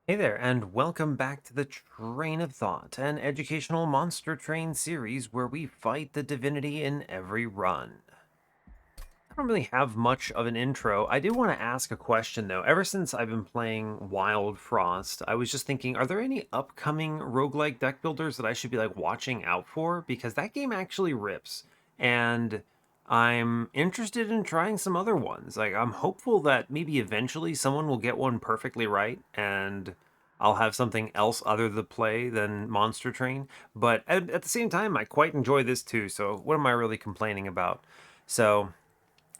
Hey there, and welcome back to the Train of Thought, an educational monster train series where we fight the divinity in every run. I don't really have much of an intro. I do want to ask a question though. Ever since I've been playing Wild Frost, I was just thinking, are there any upcoming roguelike deck builders that I should be like watching out for? Because that game actually rips. And I'm interested in trying some other ones. Like I'm hopeful that maybe eventually someone will get one perfectly right and I'll have something else other to play than Monster Train. But at the same time, I quite enjoy this too. So what am I really complaining about? So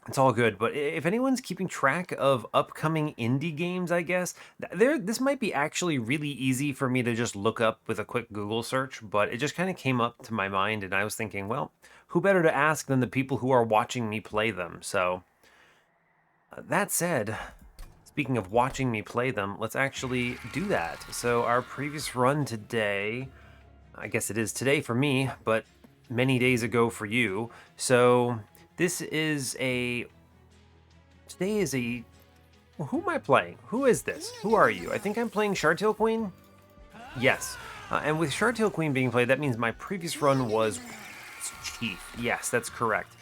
it's all good, but if anyone's keeping track of upcoming indie games, I guess this might be actually really easy for me to just look up with a quick Google search, but it just kind of came up to my mind and I was thinking, well, who better to ask than the people who are watching me play them? So, that said, speaking of watching me play them, let's actually do that. So, our previous run today, I guess it is today for me, but many days ago for you. So, this is a today is a well, who am I playing? Who is this? Who are you? I think I'm playing Shardtail Queen? Yes. And with Shardtail Queen being played, that means my previous run was Chief. Yes, that's correct.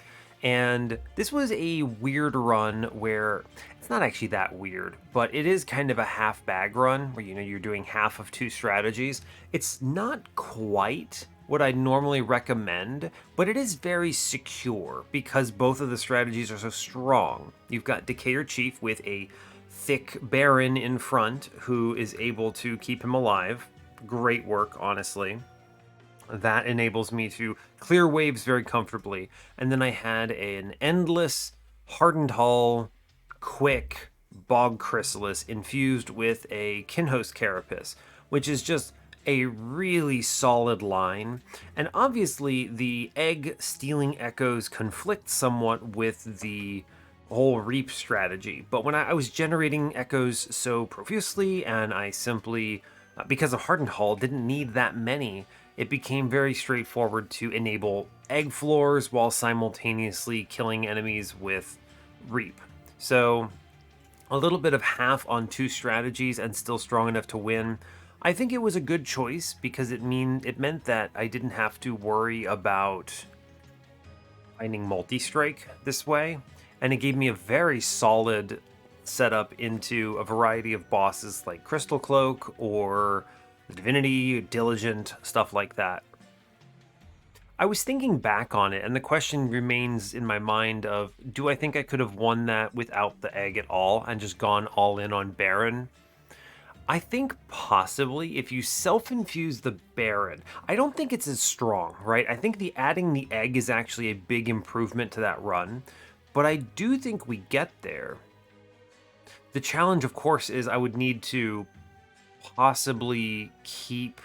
And this was a weird run where it's not actually that weird, but it is kind of a half bag run where you're doing half of two strategies. It's not quite what I normally recommend, but it is very secure because both of the strategies are so strong. You've got Decayer Chief with a thick Baron in front who is able to keep him alive. Great work, honestly. That enables me to clear waves very comfortably. And then I had an endless, hardened hull, quick bog chrysalis infused with a Kinhost carapace, which is just a really solid line. And obviously, the egg stealing echoes conflict somewhat with the whole reap strategy. But when I was generating echoes so profusely, and I simply, because of hardened hull, didn't need that many, it became very straightforward to enable egg floors while simultaneously killing enemies with reap. So a little bit of half on two strategies and still strong enough to win. I think it was a good choice because it meant that I didn't have to worry about finding multi-strike this way, and it gave me a very solid setup into a variety of bosses like Crystal Cloak or Divinity, Diligent, stuff like that. I was thinking back on it, and the question remains in my mind of, do I think I could have won that without the egg at all and just gone all in on Baron? I think possibly if you self-infuse the Baron, I don't think it's as strong, right? I think the adding the egg is actually a big improvement to that run, but I do think we get there. The challenge, of course, is I would need to possibly keep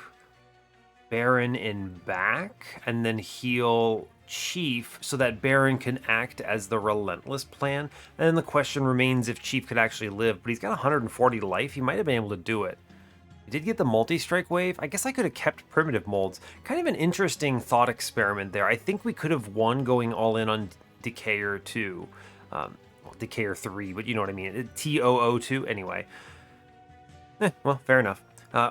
Baron in back and then heal Chief so that Baron can act as the relentless plan. And then the question remains if Chief could actually live, but he's got 140 life. He might have been able to do it. He did get the multi-strike wave. I guess I could have kept primitive molds. Kind of an interesting thought experiment there. I think we could have won going all in on Decayer 2. Well, Decayer 3, but you know what I mean. TOO2, anyway. Well, fair enough.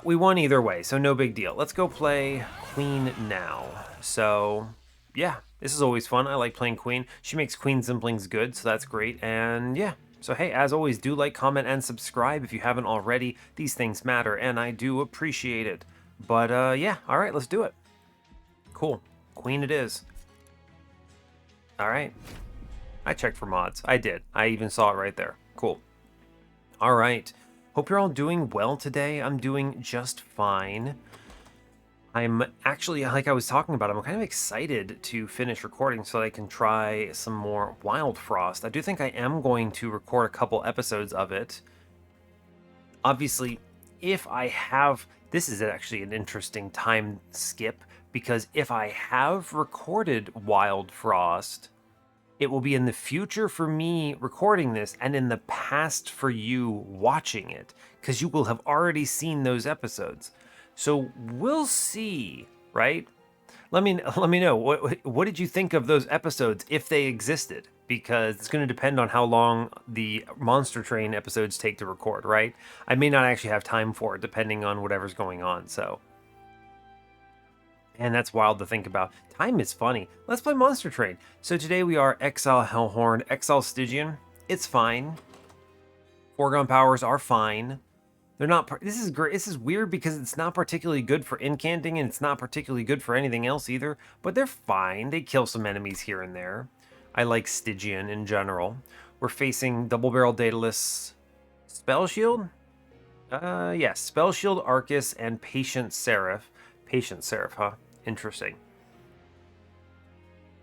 We won either way, so no big deal. Let's go play Queen now. So, yeah, this is always fun. I like playing Queen. She makes Queen Zimplings good, so that's great. And yeah, so hey, as always, do like, comment, and subscribe if you haven't already. These things matter, and I do appreciate it. But yeah, all right, let's do it. Cool. Queen it is. All right. I checked for mods. I did. I even saw it right there. Cool. All right. Hope you're all doing well today. I'm doing just fine. I'm actually, like I was talking about, I'm kind of excited to finish recording so that I can try some more Wild Frost. I do think I am going to record a couple episodes of it. Obviously, if I have, this is actually an interesting time skip because if I have recorded Wild Frost, it will be in the future for me recording this and in the past for you watching it because you will have already seen those episodes. So we'll see, right? Let me know what did you think of those episodes if they existed? because it's going to depend on how long the Monster Train episodes take to record, right? I may not actually have time for it, depending on whatever's going on, so. And that's wild to think about. Time is funny. Let's play Monster Train. So today we are Exile, Hellhorned, Exile, Stygian. It's fine. Foregone powers are fine. They're not. This is great. This is weird because it's not particularly good for incanting, and it's not particularly good for anything else either. But they're fine. They kill some enemies here and there. I like Stygian in general. We're facing Double Barrel Daedalus, Spell Shield. Yes, Spell Shield, Arcus, and Patient Seraph. Patient Seraph, huh? Interesting.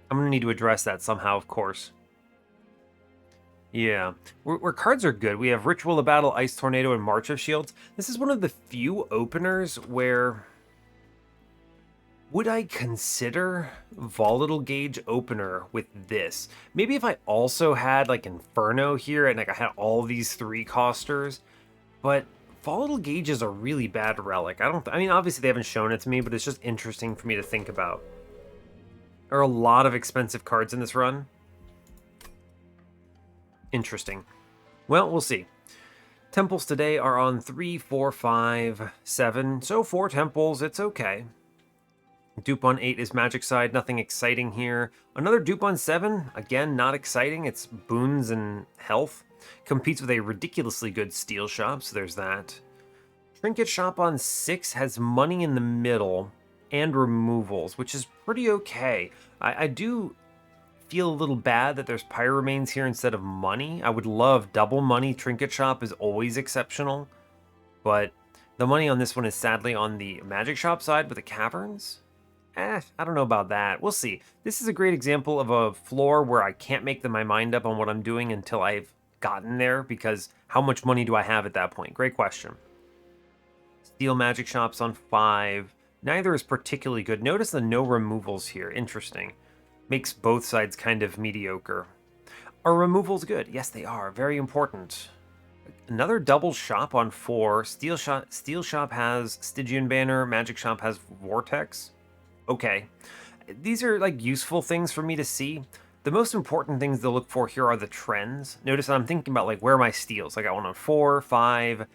I'm gonna need to address that somehow, of course. Yeah, where cards are good, we have Ritual of Battle, Ice Tornado, and March of Shields. This is one of the few openers where... Would I consider Volatile Gauge opener with this? Maybe if I also had like Inferno here and like I had all these 3-costers, but Volatile Gauge is a really bad relic. I mean, obviously they haven't shown it to me, but it's just interesting for me to think about. There are a lot of expensive cards in this run. Interesting. Well, we'll see. Temples today are on 3, 4, 5, 7. So 4 temples, it's okay. Dupe on 8 is Magic Side, nothing exciting here. Another dupe on 7, again, not exciting. It's boons and health. Competes with a ridiculously good steel shop, so there's that. Trinket shop on 6 has money in the middle and removals, which is pretty okay. I do feel a little bad that there's pyro remains here instead of money. I would love double money. Trinket shop is always exceptional, but the money on this one is sadly on the magic shop side with the caverns. I don't know about that. We'll see. This is a great example of a floor where I can't make my mind up on what I'm doing until I've gotten there, because how much money do I have at that point? Great question. Steel magic shops on 5. Neither is particularly good. Notice the no removals here. Interesting. Makes both sides kind of mediocre. Are removals good? Yes, they are. Very important. Another double shop on 4. Steel shop has Stygian banner. Magic shop has Vortex. Okay. These are like useful things for me to see. The most important things to look for here are the trends. Notice that I'm thinking about like where are my steals. I got one on 4, 5,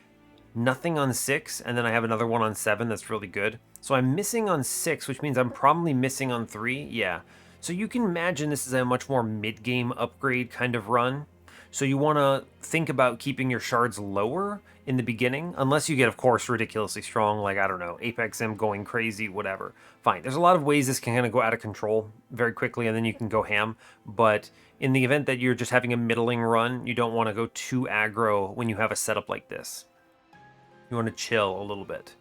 nothing on 6, and then I have another one on 7 that's really good. So I'm missing on 6, which means I'm probably missing on 3. Yeah. So you can imagine this is a much more mid-game upgrade kind of run. So you want to think about keeping your shards lower in the beginning, unless you get, of course, ridiculously strong, like, I don't know, Apex M going crazy, whatever. Fine. There's a lot of ways this can kind of go out of control very quickly, and then you can go ham. But in the event that you're just having a middling run, you don't want to go too aggro when you have a setup like this. You want to chill a little bit.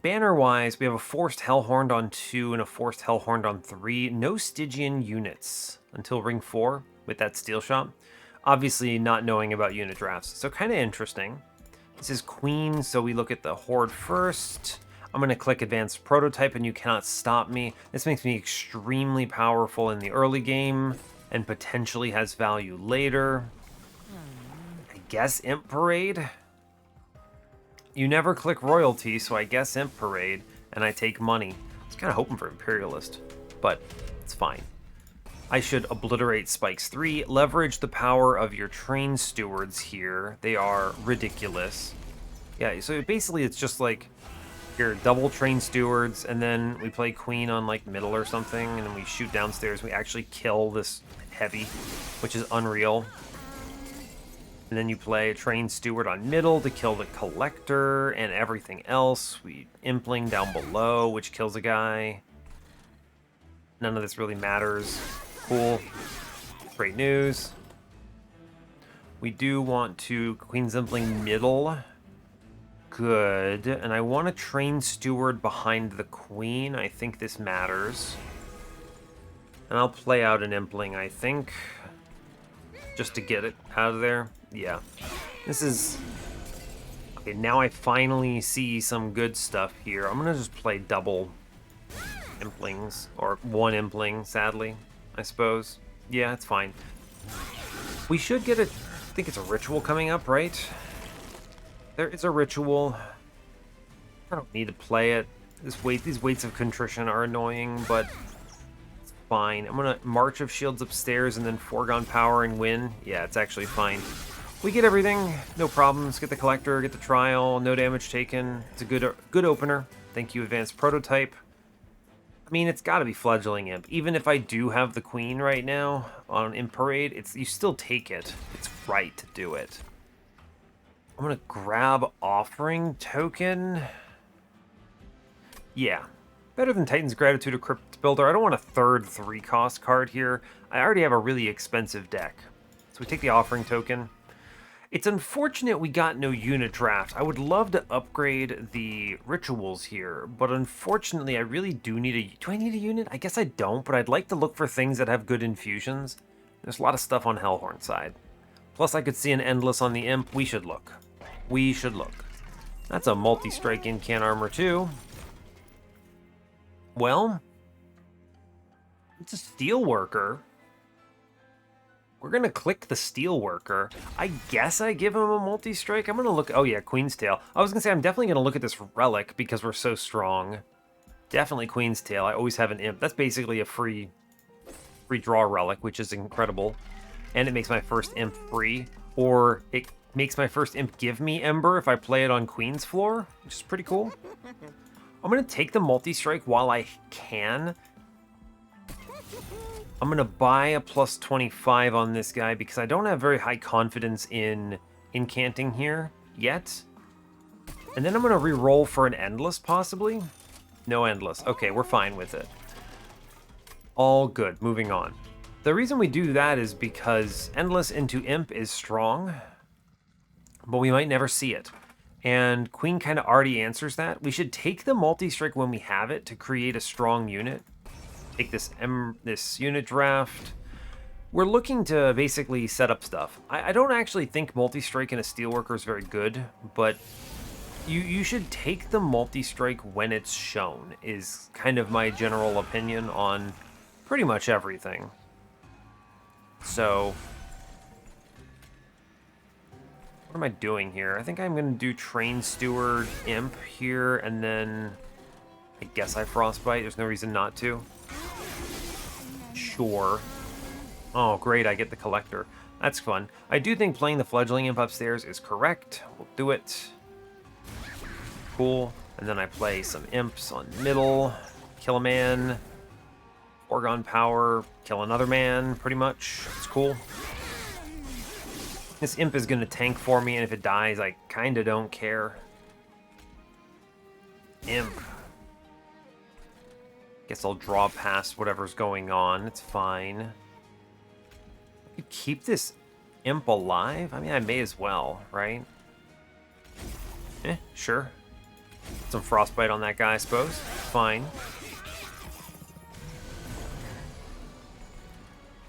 Banner-wise, we have a Forced Hellhorned on 2 and a Forced Hellhorned on 3. No Stygian units until Ring 4 with that steel shop. Obviously not knowing about unit drafts, so kind of interesting. This is Queen, so we look at the Horde first. I'm going to click Advanced Prototype and you cannot stop me. This makes me extremely powerful in the early game and potentially has value later. I guess Imp Parade? You never click royalty, so I guess Imp Parade, and I take money. I was kind of hoping for Imperialist, but it's fine. I should obliterate Spikes 3, leverage the power of your train stewards here. They are ridiculous. Yeah, so basically it's just like your double train stewards, and then we play Queen on like middle or something, and then we shoot downstairs. We actually kill this heavy, which is unreal. And then you play a train steward on middle to kill the collector and everything else. We impling down below, which kills a guy. None of this really matters. Cool. Great news. We do want to Queen's Impling middle. Good. And I want a train steward behind the Queen. I think this matters. And I'll play out an Impling, I think. Just to get it out of there. Yeah. This is... Okay, now I finally see some good stuff here. I'm gonna just play double Implings. Or one Impling, sadly, I suppose. Yeah, it's fine. We should get a... I think it's a ritual coming up, right? There is a ritual. I don't need to play it. These weights of contrition are annoying, but fine. I'm gonna March of Shields upstairs and then Foregone Power and win. Yeah, it's actually fine. We get everything, no problems. Get the Collector, get the Trial, no damage taken. It's a good opener. Thank you, Advanced Prototype. I mean, it's got to be Fledgling Imp. Even if I do have the Queen right now on Imp Parade, you still take it. It's right to do it. I'm gonna grab Offering Token. Yeah. Better than Titan's Gratitude or Crypt Builder. I don't want a third 3-cost card here. I already have a really expensive deck. So we take the Offering Token. It's unfortunate we got no unit draft. I would love to upgrade the rituals here, but unfortunately I really do need a... Do I need a unit? I guess I don't, but I'd like to look for things that have good infusions. There's a lot of stuff on Hellhorned side. Plus I could see an Endless on the Imp. We should look. We should look. That's a multi-strike Incant Armor too. Well, it's a Steelworker. We're going to click the Steelworker. I guess I give him a multi-strike. I'm going to look... Oh, yeah, Queen's Tail. I was going to say, I'm definitely going to look at this Relic because we're so strong. Definitely Queen's Tail. I always have an Imp. That's basically a free draw Relic, which is incredible. And it makes my first Imp free. Or it makes my first Imp give me Ember if I play it on Queen's floor, which is pretty cool. I'm going to take the multi-strike while I can. I'm going to buy a plus 25 on this guy because I don't have very high confidence in incanting here yet. And then I'm going to re-roll for an Endless, possibly. No Endless. Okay, we're fine with it. All good. Moving on. The reason we do that is because Endless into Imp is strong, but we might never see it. And Queen kind of already answers that. We should take the multi-strike when we have it to create a strong unit. Take this unit draft. We're looking to basically set up stuff. I don't actually think multi-strike in a Steelworker is very good, but you should take the multi-strike when it's shown, is kind of my general opinion on pretty much everything. So, what am I doing here? I think I'm going to do Train Steward, Imp here, and then I guess I Frostbite. There's no reason not to. Sure. Oh, great, I get the Collector. That's fun. I do think playing the Fledgling Imp upstairs is correct. We'll do it. Cool. And then I play some Imps on middle. Kill a man. Foregone Power. Kill another man, pretty much. It's cool. This Imp is going to tank for me, and if it dies, I kind of don't care. Imp. Guess I'll draw past whatever's going on. It's fine. I could keep this Imp alive? I mean, I may as well, right? Sure. Some Frostbite on that guy, I suppose. Fine.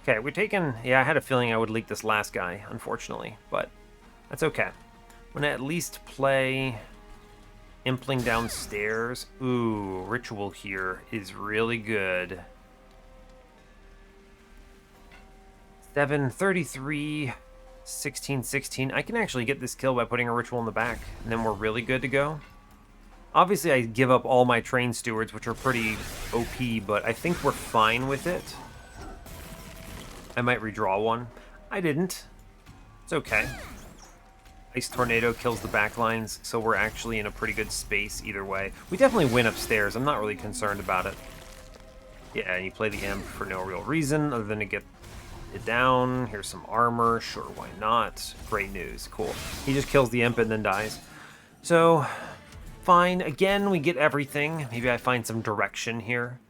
Okay, we're taking... Yeah, I had a feeling I would leak this last guy, unfortunately, but that's okay. I'm going to at least play Impling downstairs. Ooh, Ritual here is really good. 7, 33, 16, 16. I can actually get this kill by putting a Ritual in the back, and then we're really good to go. Obviously, I give up all my Train Stewards, which are pretty OP, but I think we're fine with it. I might redraw one. I didn't. It's okay. Ice Tornado kills the backlines, so we're actually in a pretty good space either way. We definitely win upstairs. I'm not really concerned about it. Yeah, and you play the Imp for no real reason other than to get it down. Here's some armor. Sure, why not? Great news. Cool. He just kills the Imp and then dies. So, fine. Again, we get everything. Maybe I find some direction here.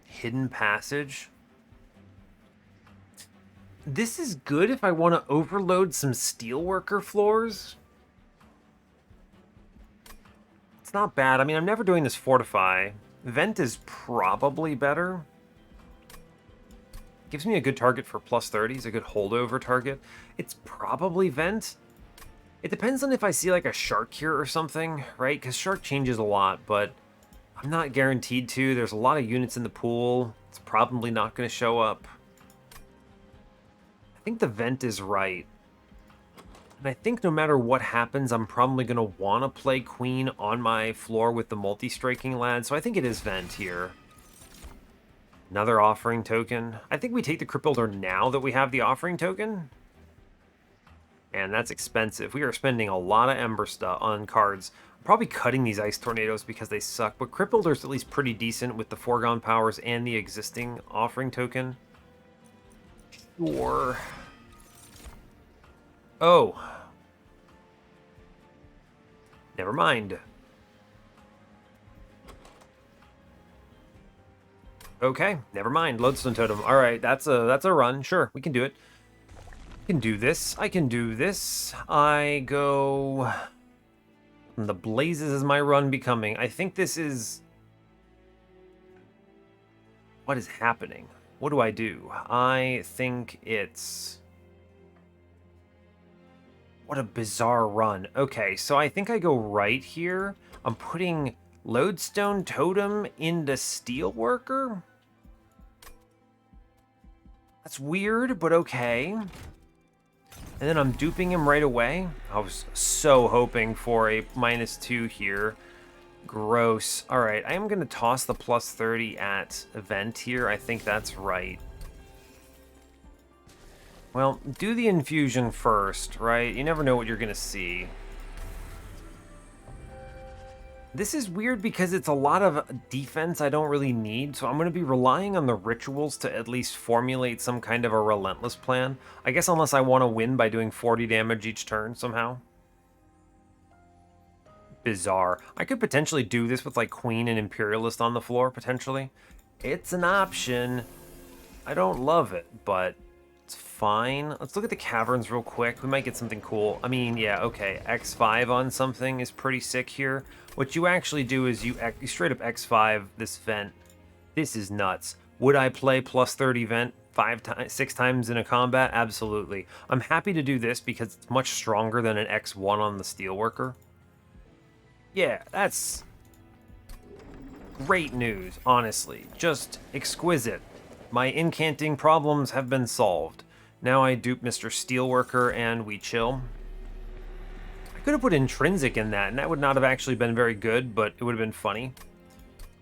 Hidden Passage. This is good if I want to overload some Steelworker floors. It's not bad. I mean, I'm never doing this Fortify. Vent is probably better. Gives me a good target for plus 30s, a good holdover target. It's probably Vent. It depends on if I see like a Shark here or something, right? Because Shark changes a lot, but I'm not guaranteed to. There's a lot of units in the pool. It's probably not going to show up. I think the Vent is right. And I think no matter what happens, I'm probably going to want to play Queen on my floor with the multi-striking lad. So I think it is Vent here. Another offering token. I think we take the Crypt Builder now that we have the offering token. And that's expensive. We are spending a lot of Ember stuff on cards. I'm probably cutting these Ice Tornadoes because they suck, but Crypt Builder's at least pretty decent with the foregone powers and the existing offering token. Sure. Oh. Never mind. Okay, never mind. Lodestone Totem. All right, that's a run. Sure, we can do it. I can do this. I can do this. I go... The Blazes is my run becoming. I think this is... What is happening? What do I do? I think it's... What a bizarre run. Okay, so I think I go right here. I'm putting Lodestone Totem into Steelworker? That's weird, but okay. And then I'm duping him right away. I was so hoping for a -2 here. Gross. All right, I am going to toss the +30 at event here. I think that's right. Well, do the infusion first, right? You never know what you're going to see. This is weird because it's a lot of defense I don't really need, so I'm going to be relying on the rituals to at least formulate some kind of a relentless plan. I guess unless I want to win by doing 40 damage each turn somehow. Bizarre. I could potentially do this with like Queen and Imperialist on the floor, potentially. It's an option. I don't love it, but it's fine. Let's look at the caverns real quick. We might get something cool. I mean, yeah, okay. X5 on something is pretty sick here. What you actually do is you straight up X5 this vent. This is nuts. Would I play +30 vent 6 times in a combat? Absolutely. I'm happy to do this because it's much stronger than an X1 on the Steelworker. Yeah, that's great news, honestly. Just exquisite. My incanting problems have been solved. Now I dupe Mr. Steelworker and we chill. I could have put Intrinsic in that, and that would not have actually been very good, but it would have been funny.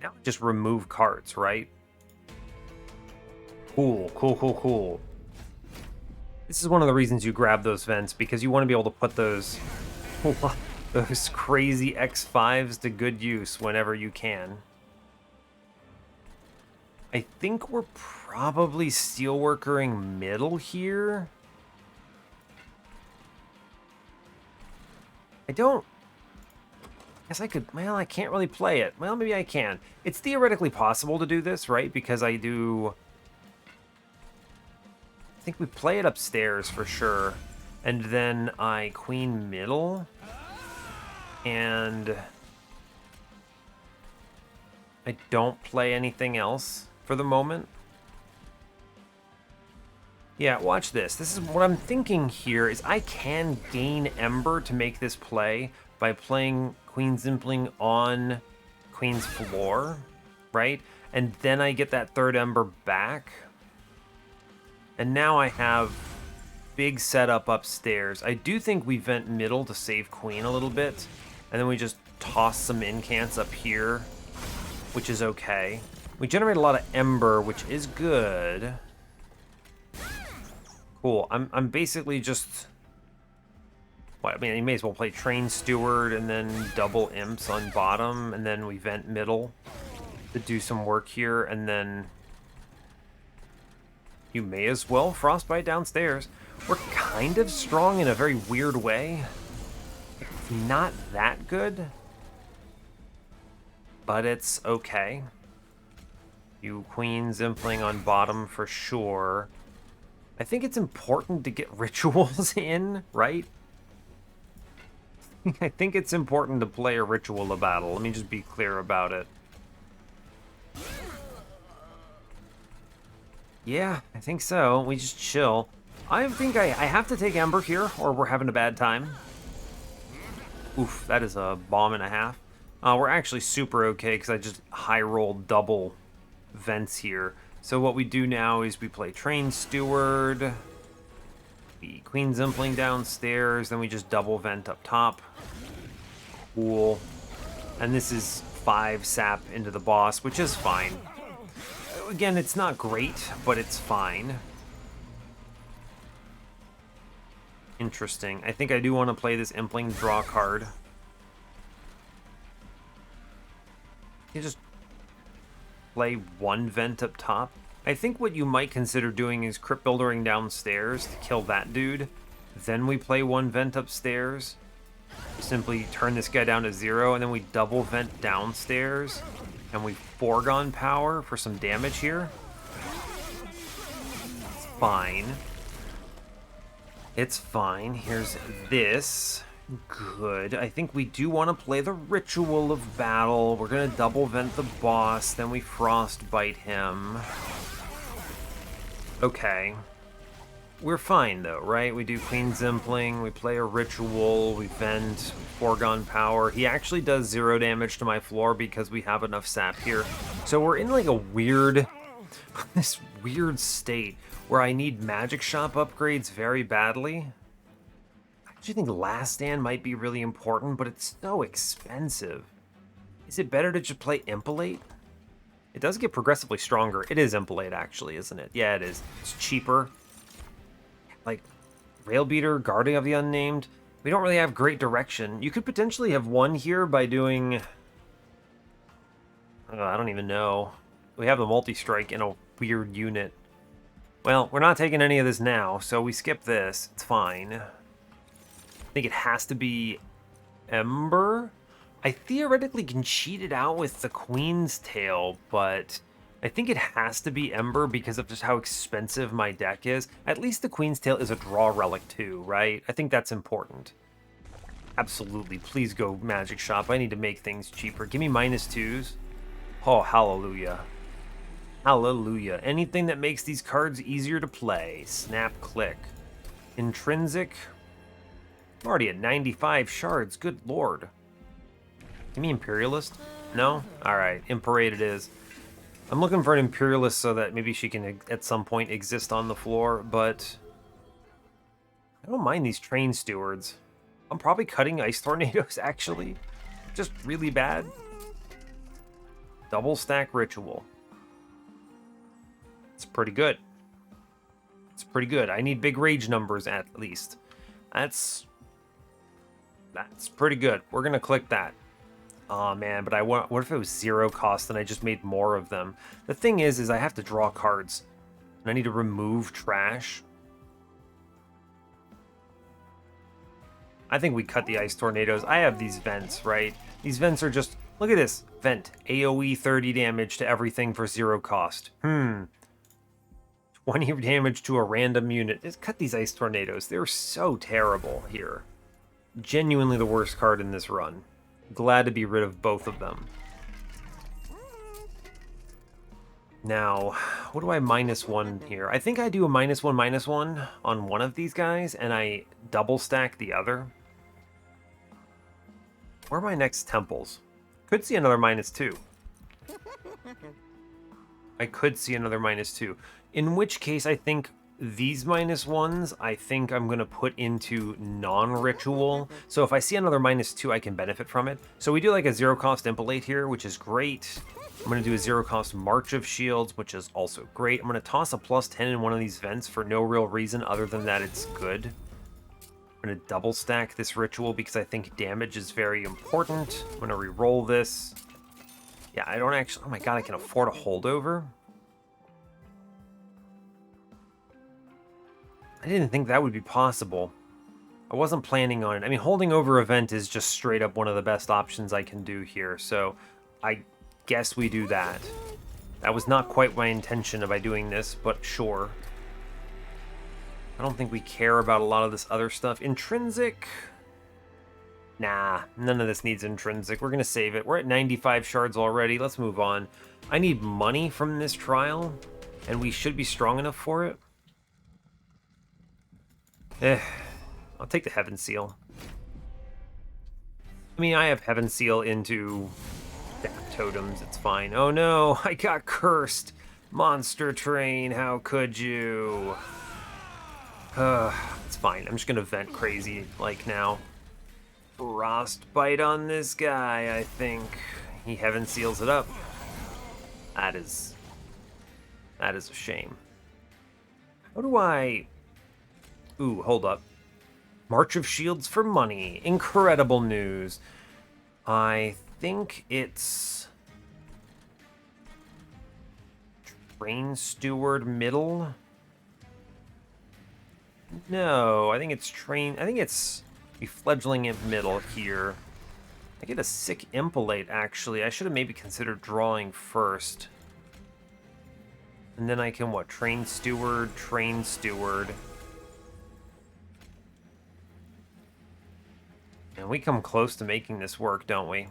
Now just remove cards, right? Cool, cool, cool, cool. This is one of the reasons you grab those vents, because you want to be able to put those crazy X5s to good use whenever you can. I think we're probably Steelworkering middle here. I guess I could, well, I can't really play it. Well, maybe I can. It's theoretically possible to do this, right? Because I think we play it upstairs for sure. And then I Queen middle. And I don't play anything else for the moment. Yeah, watch this. This is what I'm thinking here is I can gain Ember to make this play by playing Queen Zimpling on Queen's floor, right? And then I get that third Ember back. And now I have big setup upstairs. I do think we vent middle to save Queen a little bit. And then we just toss some incants up here, which is okay. We generate a lot of Ember, which is good. Cool. I'm basically just... Well, I mean, you may as well play Train Steward and then double Imps on bottom, and then we vent middle to do some work here, and then you may as well Frostbite downstairs. We're kind of strong in a very weird way. It's not that good, but it's okay. You Queen Zimpling on bottom for sure. I think it's important to get rituals in, right? I think it's important to play a ritual of battle. Let me just be clear about it. Yeah, I think so. We just chill. I think I have to take Ember here, or we're having a bad time. Oof, that is a bomb and a half. We're actually super okay because I just high rolled double vents here. So what we do now is we play Train Steward, the Queen Zimpling downstairs, then we just double vent up top. Cool. And this is 5 sap into the boss, which is fine. Again, it's not great, but it's fine. Interesting. I think I do want to play this Impling, draw a card. You just play one vent up top. I think what you might consider doing is crypt buildering downstairs to kill that dude. Then we play one vent upstairs. Simply turn this guy down to 0, and then we double vent downstairs. And we foregone power for some damage here. It's fine. It's fine. Here's this. Good. I think we do want to play the Ritual of Battle. We're going to double vent the boss, then we frostbite him. Okay. We're fine though, right? We do Queen Zimpling, we play a Ritual, we vent, foregone power. He actually does 0 damage to my floor because we have enough sap here. So we're in like a weird, this weird state where I need magic shop upgrades very badly. I actually think Last Stand might be really important, but it's so expensive. Is it better to just play Impelate? It does get progressively stronger. It is Impelate actually, isn't it? Yeah, it is. It's cheaper. Like, Railbeater, Guardian of the Unnamed. We don't really have great direction. You could potentially have won here by doing... I don't even know. We have the multi-strike in a weird unit. Well, we're not taking any of this now, so we skip this. It's fine. I think it has to be Ember. I theoretically can cheat it out with the Queen's Tail, but I think it has to be Ember because of just how expensive my deck is. At least the Queen's Tail is a draw relic too, right? I think that's important. Absolutely. Please go Magic Shop. I need to make things cheaper. Give me -2s. Oh, hallelujah. Hallelujah. Anything that makes these cards easier to play. Snap, click. Intrinsic. I'm already at 95 shards. Good lord. Give me Imperialist. No? Alright. Imparade it is. I'm looking for an Imperialist so that maybe she can at some point exist on the floor, but I don't mind these Train Stewards. I'm probably cutting Ice Tornadoes, actually. Just really bad. Double stack Ritual. It's pretty good. It's pretty good. I need big rage numbers at least. That's pretty good. We're gonna click that. Oh man, but what if it was 0 cost and I just made more of them? The thing is I have to draw cards. And I need to remove trash. I think we cut the Ice Tornadoes. I have these vents, right? These vents are just, look at this. Vent. AoE 30 damage to everything for 0 cost. 20 damage to a random unit. Just cut these Ice Tornadoes. They're so terrible here. Genuinely the worst card in this run. Glad to be rid of both of them. Now, what do I -1 here? I think I do a -1/-1 on one of these guys, and I double stack the other. Where are my next temples? Could see another -2. I could see another -2. In which case, I think these -1s, I think I'm going to put into non-ritual. So if I see another -2, I can benefit from it. So we do like a 0 cost Impelate here, which is great. I'm going to do a 0 cost March of Shields, which is also great. I'm going to toss a +10 in one of these vents for no real reason other than that it's good. I'm going to double stack this Ritual because I think damage is very important. I'm going to re-roll this. Yeah, I don't actually... Oh my god, I can afford a holdover? I didn't think that would be possible. I wasn't planning on it. I mean, holding over event is just straight up one of the best options I can do here, so I guess we do that. That was not quite my intention by doing this, but sure. I don't think we care about a lot of this other stuff. Intrinsic? Nah, none of this needs intrinsic. We're going to save it. We're at 95 shards already. Let's move on. I need money from this trial, and we should be strong enough for it. I'll take the Heaven Seal. I mean, I have Heaven Seal into Death Totems. It's fine. Oh no, I got cursed. Monster Train, how could you? It's fine. I'm just gonna vent crazy like now. Frostbite on this guy, I think. He Heaven Seals it up. That is That is a shame. How do I... Ooh, hold up. March of Shields for money. Incredible news. I think it's... Train Steward middle? No, I think it's Train... I think it's the Fledgling Imp middle here. I get a sick Impolate, actually. I should have maybe considered drawing first. And then I can, what? Train Steward, Train Steward. And we come close to making this work, don't we?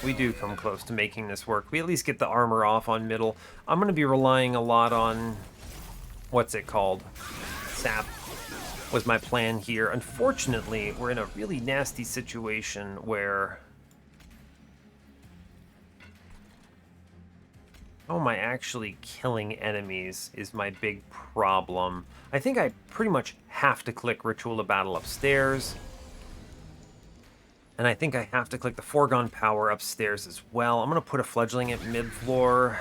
We do come close to making this work. We at least get the armor off on middle. I'm going to be relying a lot on... What's it called? Sap was my plan here. Unfortunately, we're in a really nasty situation where... How am I actually killing enemies is my big problem. I think I pretty much have to click Ritual of Battle upstairs. And I think I have to click the Foregone Power upstairs as well. I'm going to put a Fledgling at mid-floor.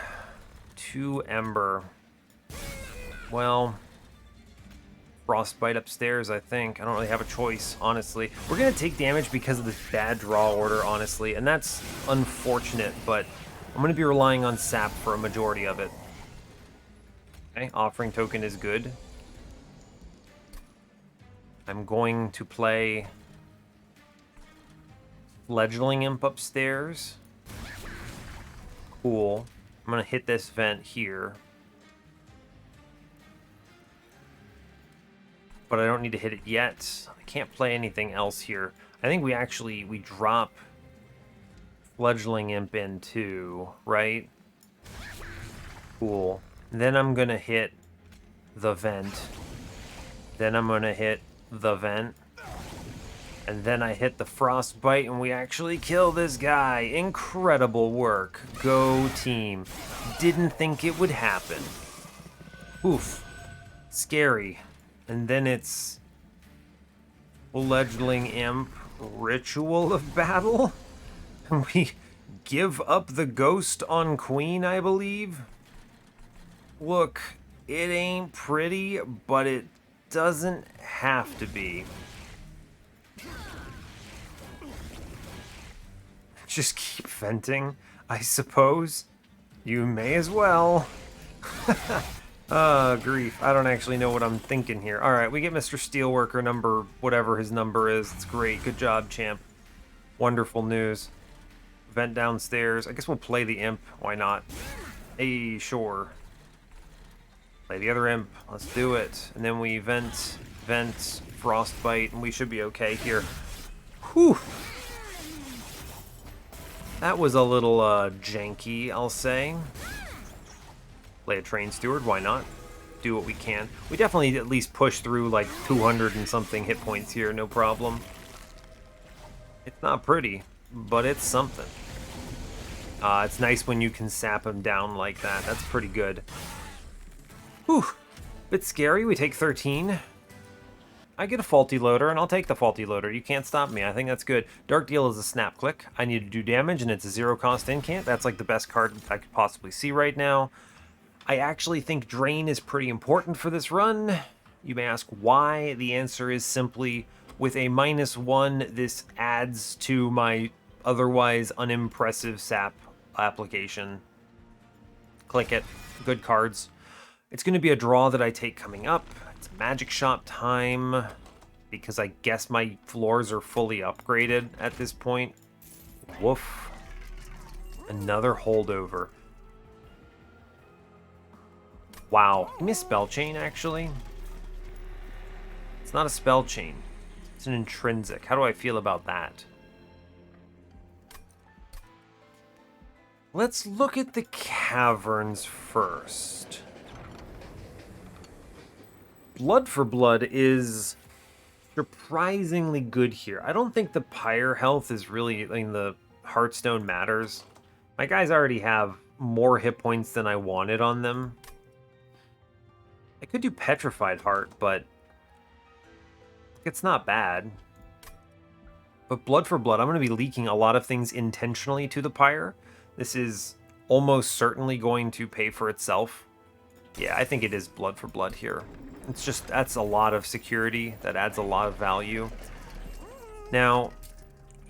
2 Ember. Well... Frostbite upstairs, I think. I don't really have a choice, honestly. We're going to take damage because of this bad draw order, honestly. And that's unfortunate, but I'm going to be relying on Sap for a majority of it. Okay, Offering Token is good. I'm going to play Fledgling Imp upstairs. Cool. I'm going to hit this vent here. But I don't need to hit it yet. I can't play anything else here. I think we drop Fledgling Imp in too, right? Cool. Then I'm gonna hit the vent. Then I'm gonna hit the vent. And then I hit the Frostbite and we actually kill this guy. Incredible work. Go team. Didn't think it would happen. Oof. Scary. And then it's Fledgling Imp, Ritual of Battle. And we give up the ghost on Queen, I believe. Look, it ain't pretty, but it doesn't have to be. Just keep venting, I suppose. You may as well. Grief. I don't actually know what I'm thinking here. Alright, we get Mr. Steelworker number, whatever his number is. It's great. Good job, champ. Wonderful news. Vent downstairs. I guess we'll play the imp. Why not? Hey, sure. Play the other imp. Let's do it. And then we vent, Frostbite, and we should be okay here. Whew. That was a little, janky, I'll say. Play a Train Steward, why not? Do what we can. We definitely at least push through like 200 and something hit points here, no problem. It's not pretty, but it's something. It's nice when you can sap him down like that. That's pretty good. Whew. Bit scary. We take 13. I get a Faulty Loader, and I'll take the Faulty Loader. You can't stop me. I think that's good. Dark Deal is a snap click. I need to do damage, and it's a 0-cost incant. That's like the best card I could possibly see right now. I actually think Drain is pretty important for this run. You may ask why. The answer is simply, with a -1, this adds to my otherwise unimpressive sap application. Click it. Good cards. It's going to be a draw that I take coming up. It's Magic Shop time, because I guess my floors are fully upgraded at this point. Woof. Another holdover. Wow. Give me a spell chain, actually. It's not a spell chain. It's an intrinsic. How do I feel about that? Let's look at the caverns first. Blood for Blood is surprisingly good here. I don't think the Pyre health is really, I mean, the Heartstone matters. My guys already have more hit points than I wanted on them. I could do Petrified Heart, but it's not bad. But Blood for Blood, I'm going to be leaking a lot of things intentionally to the Pyre. This is almost certainly going to pay for itself. Yeah, I think it is blood for blood here. It's just, that's a lot of security. That adds a lot of value. Now,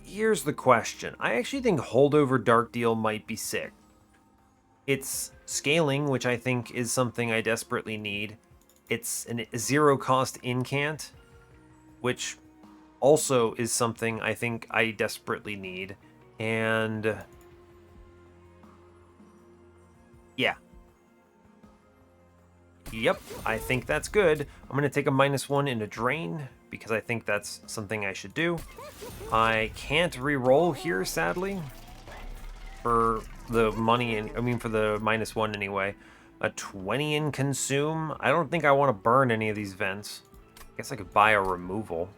here's the question. I actually think Holdover Dark Deal might be sick. It's scaling, which I think is something I desperately need. It's a zero cost incant, which also is something I think I desperately need. And yeah. Yep, I think that's good. I'm going to take a -1 in a drain because I think that's something I should do. I can't re-roll here, sadly, for the money, for the -1 anyway. A 20 in consume. I don't think I want to burn any of these vents. I guess I could buy a removal.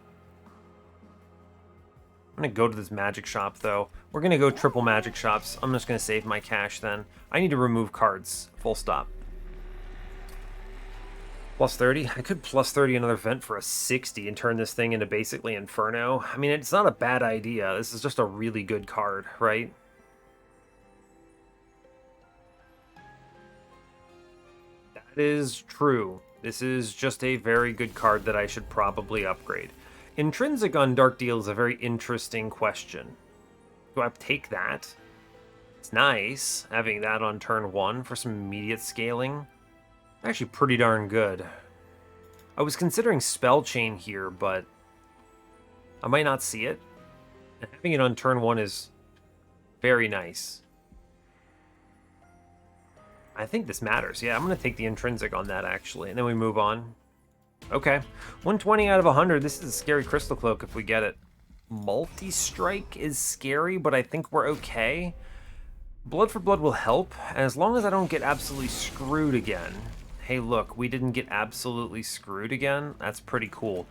I'm going to go to this magic shop, though. We're going to go triple magic shops. I'm just going to save my cash then. I need to remove cards. Full stop. Plus 30. I could plus 30 another vent for a 60 and turn this thing into basically Inferno. I mean, it's not a bad idea. This is just a really good card, right? That is true. This is just a very good card that I should probably upgrade. Intrinsic on Dark Deal is a very interesting question. Do I take that? It's nice having that on turn 1 for some immediate scaling. Actually pretty darn good. I was considering Spell Chain here, but I might not see it. And having it on turn 1 is very nice. I think this matters. Yeah, I'm going to take the Intrinsic on that, actually. And then we move on. Okay. 120 out of 100. This is a scary Crystal Cloak if we get it. Multi-Strike is scary, but I think we're okay. Blood for Blood will help, as long as I don't get absolutely screwed again. Hey, look, we didn't get absolutely screwed again. That's pretty cool.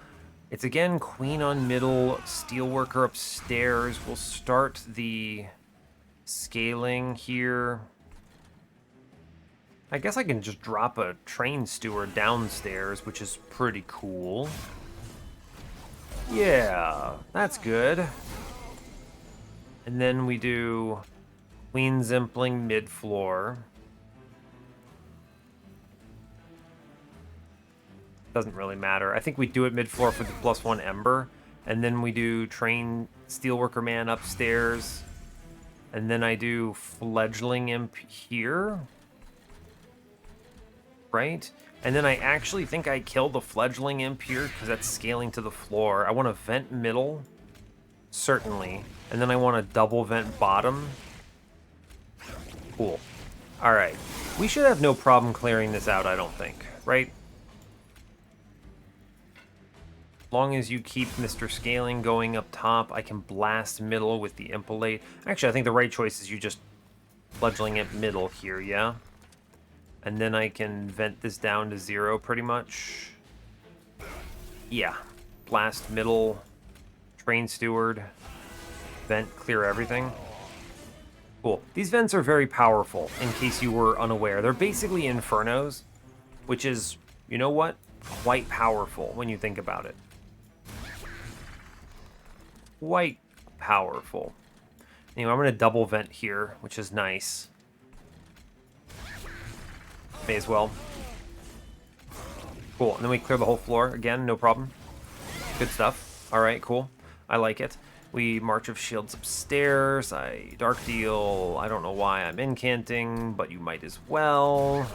It's again Queen on middle, Steelworker upstairs. We'll start the scaling here. I guess I can just drop a Train Steward downstairs, which is pretty cool. Yeah, that's good. And then we do Queen Zimpling mid-floor. Doesn't really matter. I think we do it mid-floor for the +1 Ember. And then we do Train Steelworker Man upstairs. And then I do Fledgling Imp here. Right? And then I actually think I kill the Fledgling Imp here because that's scaling to the floor. I want to vent middle. Certainly. And then I want to double vent bottom. Cool. Alright. We should have no problem clearing this out, I don't think. Right? As long as you keep Mr. Scaling going up top, I can blast middle with the Impelate. Actually, I think the right choice is you just Fledgling Imp middle here, yeah? And then I can vent this down to 0 pretty much. Yeah. Blast middle, Train Steward, vent, clear everything. Cool. These vents are very powerful, in case you were unaware. They're basically Infernos, which is, you know what? Quite powerful when you think about it. Quite powerful. Anyway, I'm going to double vent here, which is nice. May as well. Cool, and then we clear the whole floor again, no problem. Good stuff. Alright, cool. I like it. We March of Shields upstairs. I Dark Deal. I don't know why I'm incanting, but you might as well.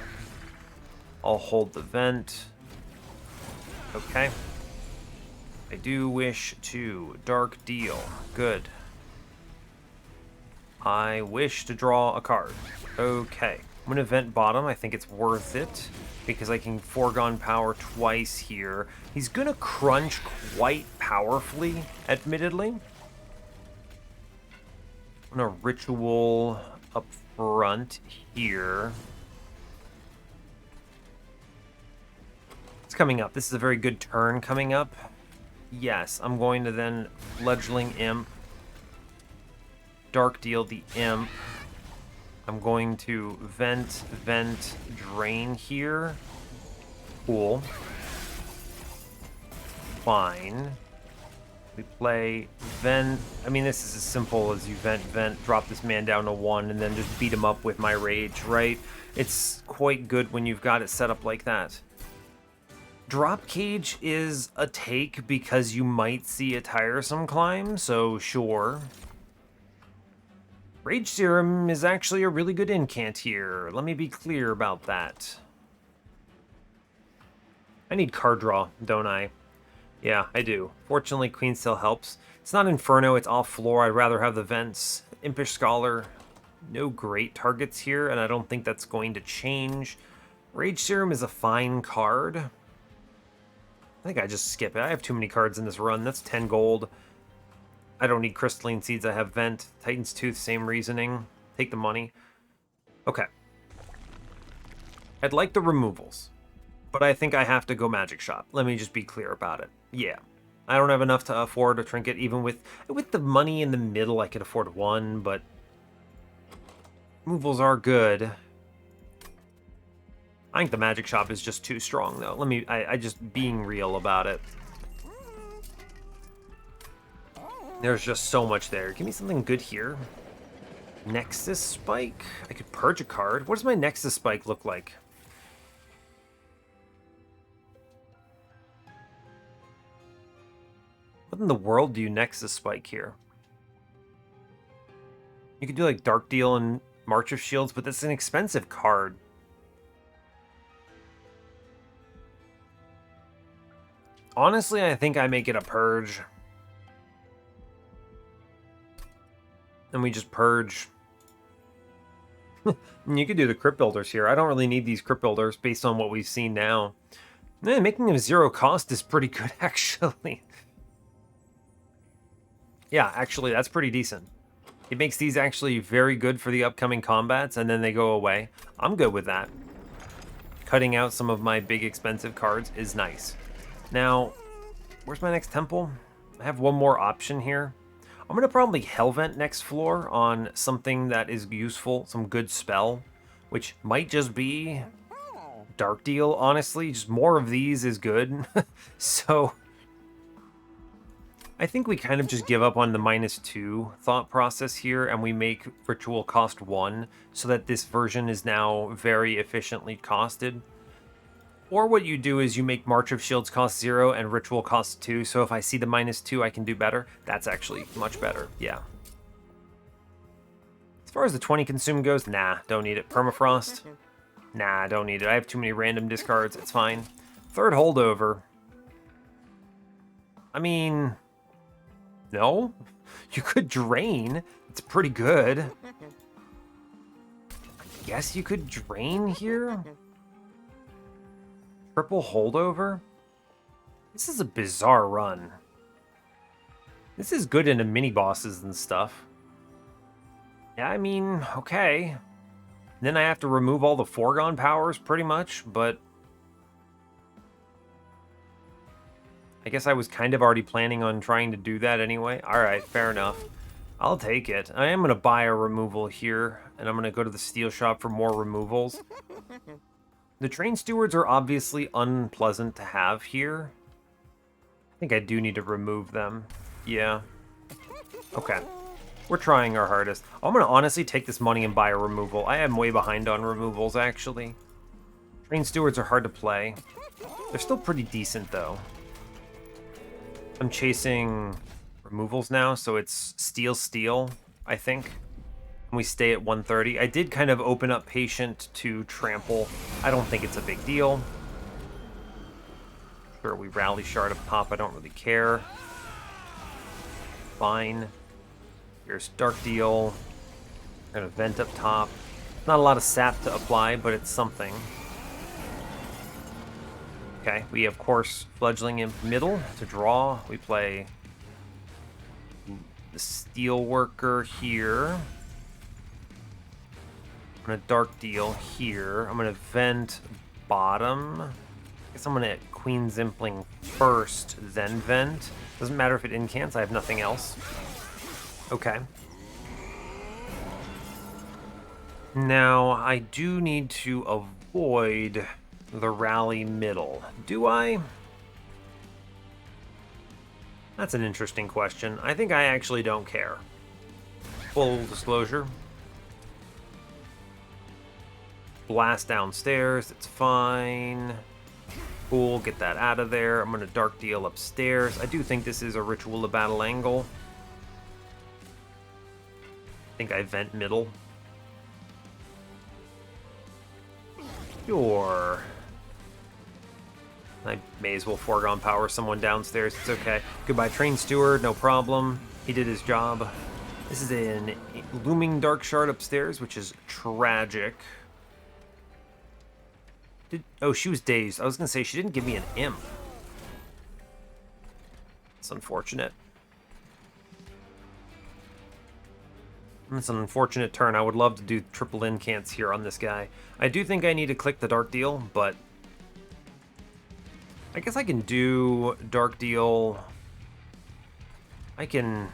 I'll hold the vent. Okay. I do wish to Dark Deal. Good. I wish to draw a card. Okay. I'm going to vent bottom. I think it's worth it because I can foregone power twice here. He's going to crunch quite powerfully, admittedly. I'm going to Ritual up front here. It's coming up. This is a very good turn coming up. Yes, I'm going to then Fledgling Imp. Dark Deal the Imp. I'm going to vent, drain here. Cool. Fine. We play vent. I mean, this is as simple as you vent, drop this man down to 1, and then just beat him up with my rage, right? It's quite good when you've got it set up like that. Drop cage is a take because you might see a tiresome climb, so sure. Rage Serum is actually a really good incant here. Let me be clear about that. I need card draw, don't I? Yeah, I do. Fortunately, Queen still helps. It's not Inferno, it's off floor. I'd rather have the vents. Impish Scholar, no great targets here, and I don't think that's going to change. Rage Serum is a fine card. I think I just skip it. I have too many cards in this run. That's 10 gold. I don't need Crystalline Seeds. I have Vent. Titan's Tooth, same reasoning. Take the money. Okay. I'd like the removals, but I think I have to go Magic Shop. Let me just be clear about it. Yeah. I don't have enough to afford a trinket. Even with the money in the middle, I could afford one, but removals are good. I think the Magic Shop is just too strong, though. I just being real about it. There's just so much there. Give me something good here. Nexus Spike? I could purge a card. What does my Nexus Spike look like? What in the world do you Nexus Spike here? You could do like Dark Deal and March of Shields, but that's an expensive card. Honestly, I think I make it a purge. And we just purge. You could do the Crypt Builders here. I don't really need these Crypt Builders based on what we've seen now. Man, making them 0 cost is pretty good, actually. Yeah, actually, that's pretty decent. It makes these actually very good for the upcoming combats, and then they go away. I'm good with that. Cutting out some of my big expensive cards is nice. Now, where's my next temple? I have one more option here. I'm going to probably Hellvent next floor on something that is useful, some good spell, which might just be Dark Deal, honestly. Just more of these is good. So I think we kind of just give up on the -2 thought process here, and we make Ritual cost 1 so that this version is now very efficiently costed. Or what you do is you make March of Shields cost 0 and Ritual cost 2, so if I see the -2 I can do better. That's actually much better, yeah. As far as the 20 consume goes, nah, don't need it. Permafrost? Nah, don't need it. I have too many random discards, it's fine. Third holdover. I mean, no? You could Drain. It's pretty good. I guess you could Drain here? Triple holdover? This is a bizarre run. This is good into mini-bosses and stuff. Yeah, I mean, okay. Then I have to remove all the foregone powers, pretty much, but I guess I was kind of already planning on trying to do that anyway. Alright, fair enough. I'll take it. I am going to buy a removal here, and I'm going to go to the steel shop for more removals. The Train Stewards are obviously unpleasant to have here. I think I do need to remove them. Yeah. Okay. We're trying our hardest. I'm going to honestly take this money and buy a removal. I am way behind on removals, actually. Train Stewards are hard to play. They're still pretty decent, though. I'm chasing removals now, so it's Steel, I think. We stay at 130. I did kind of open up Patient to Trample. I don't think it's a big deal. Sure, we Rally Shard up top. I don't really care. Fine. Here's Dark Deal. An Event up top. Not a lot of sap to apply, but it's something. Okay, we of course Fledgling Imp middle to draw. We play the Steelworker here. I'm going to Dark Deal here. I'm going to Vent bottom. I guess I'm going to Queen Zimpling first, then Vent. Doesn't matter if it incants, I have nothing else. Okay. Now, I do need to avoid the rally middle. Do I? That's an interesting question. I think I actually don't care. Full disclosure. Blast downstairs, it's fine. Cool, get that out of there. I'm gonna Dark Deal upstairs. I do think this is a Ritual of Battle angle. I think I vent middle. Sure. I may as well foregone power someone downstairs. It's okay. Goodbye, Train Steward. No problem. He did his job. This is an Looming Dark Shard upstairs, which is tragic. Oh, she was dazed. I was going to say, she didn't give me an imp. It's unfortunate. It's an unfortunate turn. I would love to do triple incants here on this guy. I do think I need to click the Dark Deal, but I guess I can do Dark Deal. I can...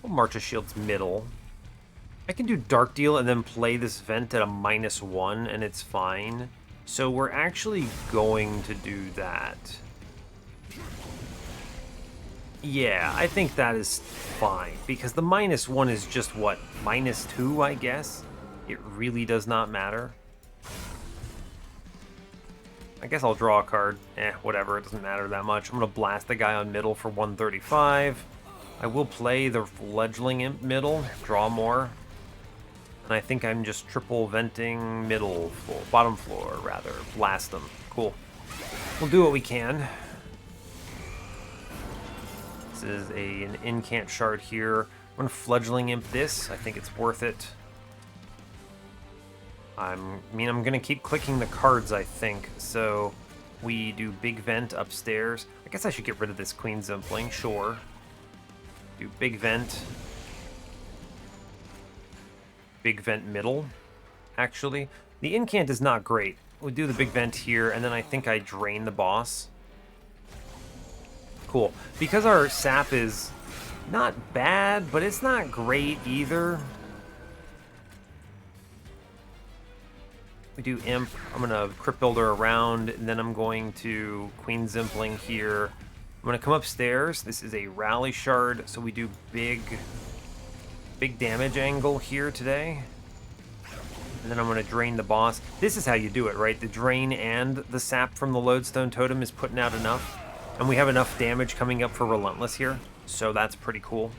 We'll March of Shields middle. I can do Dark Deal and then play this vent at a -1 and it's fine. So we're actually going to do that. Yeah, I think that is fine, because the -1 is just, what, -2, I guess? It really does not matter. I guess I'll draw a card. Whatever, it doesn't matter that much. I'm going to blast the guy on middle for 135. I will play the Fledgling Imp middle, draw more. And I think I'm just triple venting middle floor, bottom floor, rather. Blast them. Cool. We'll do what we can. This is an incant shard here. I'm going to Fledgling Imp this. I think it's worth it. I'm going to keep clicking the cards, I think. So we do Big Vent upstairs. I guess I should get rid of this Queen Zimpling, sure. Do Big Vent. Big Vent middle, actually. The incant is not great. We do the Big Vent here, and then I think I drain the boss. Cool. Because our sap is not bad, but it's not great either. We do Imp. I'm going to Crypt Builder around, and then I'm going to Queen Zimpling here. I'm going to come upstairs. This is a Rally Shard, so we do big damage angle here today. And then I'm going to drain the boss. This is how you do it, right? The drain and the sap from the Lodestone Totem is putting out enough. And we have enough damage coming up for Relentless here, so that's pretty cool.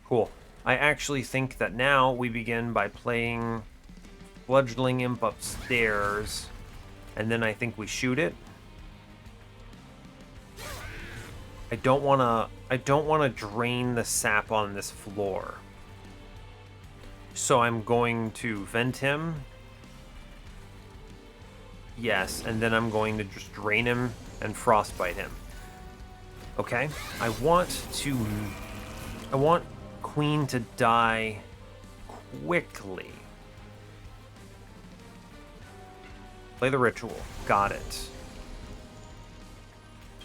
Cool. I actually think that now we begin by playing Fledgling Imp upstairs, and then I think we shoot it. I don't want to drain the sap on this floor. So I'm going to vent him. Yes, and then I'm going to just drain him and frostbite him. Okay? I want Queen to die quickly. Play the ritual. Got it.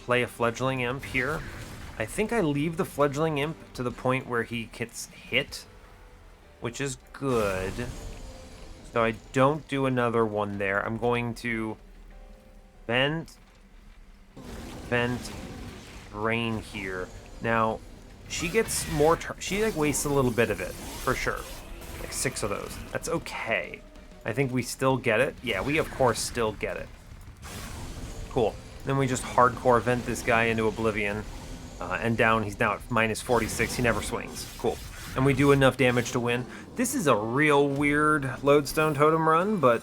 Play a Fledgling Imp here. I think I leave the Fledgling Imp to the point where he gets hit, which is good. So I don't do another one there. I'm going to vent, drain here. Now, she gets more, she like wastes a little bit of it, for sure. Like 6 of those. That's okay. I think we still get it. Yeah, we of course still get it. Cool. Then we just hardcore vent this guy into oblivion. And down, he's now at -46. He never swings. Cool. And we do enough damage to win. This is a real weird Lodestone Totem run, but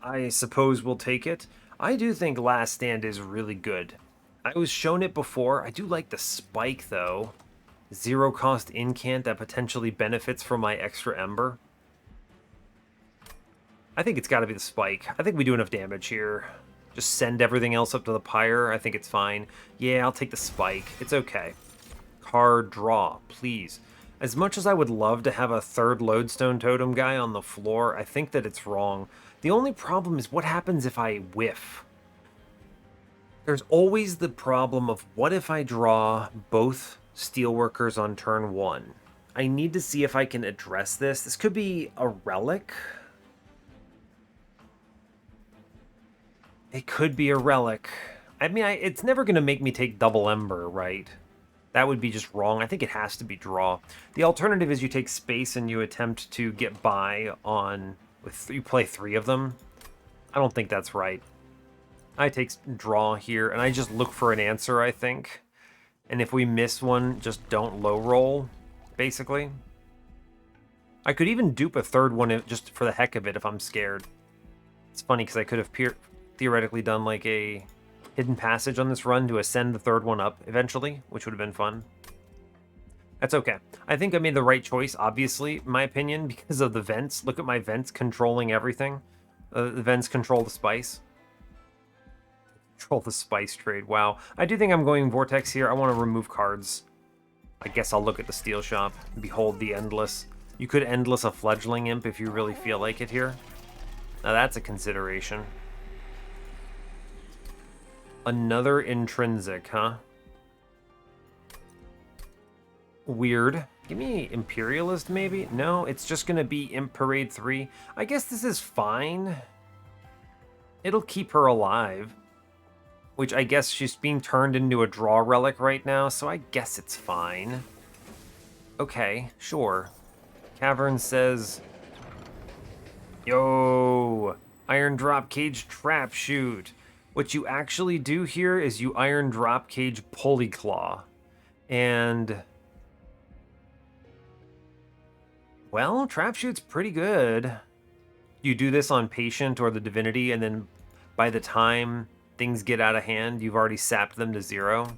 I suppose we'll take it. I do think Last Stand is really good. I was shown it before. I do like the spike, though. 0 cost incant that potentially benefits from my extra Ember. I think it's got to be the spike. I think we do enough damage here. Just send everything else up to the pyre. I think it's fine. Yeah, I'll take the spike. It's okay. Card draw, please. As much as I would love to have a third Lodestone Totem guy on the floor, I think that it's wrong. The only problem is what happens if I whiff? There's always the problem of what if I draw both Steelworkers on turn 1? I need to see if I can address this. This could be a relic. It could be a relic. I mean, it's never going to make me take double Ember, right? That would be just wrong. I think it has to be draw. The alternative is you take space and you attempt to get by on... you play 3 of them. I don't think that's right. I take draw here, and I just look for an answer, I think. And if we miss one, just don't low roll, basically. I could even dupe a 3rd one just for the heck of it if I'm scared. It's funny because I could have theoretically done like a hidden passage on this run to ascend the 3rd one up eventually, which would have been fun. That's okay. I think I made the right choice, obviously, in my opinion, because of the vents. Look at my vents controlling everything. The vents control the spice. Control the spice trade, wow. I do think I'm going Vortex here. I want to remove cards. I guess I'll look at the Steel Shop. Behold the Endless. You could Endless a Fledgling Imp if you really feel like it here. Now that's a consideration. Another Intrinsic, huh? Weird. Give me Imperialist, maybe? No, it's just going to be Imp Parade 3. I guess this is fine. It'll keep her alive. Which I guess she's being turned into a draw relic right now, so I guess it's fine. Okay, sure. Cavern says... Yo! Iron Drop Cage Trap Shoot. What you actually do here is you Iron Drop Cage Pulley Claw. And... well, Trap Shoot's pretty good. You do this on Patient or the Divinity, and then by the time things get out of hand, you've already sapped them to 0.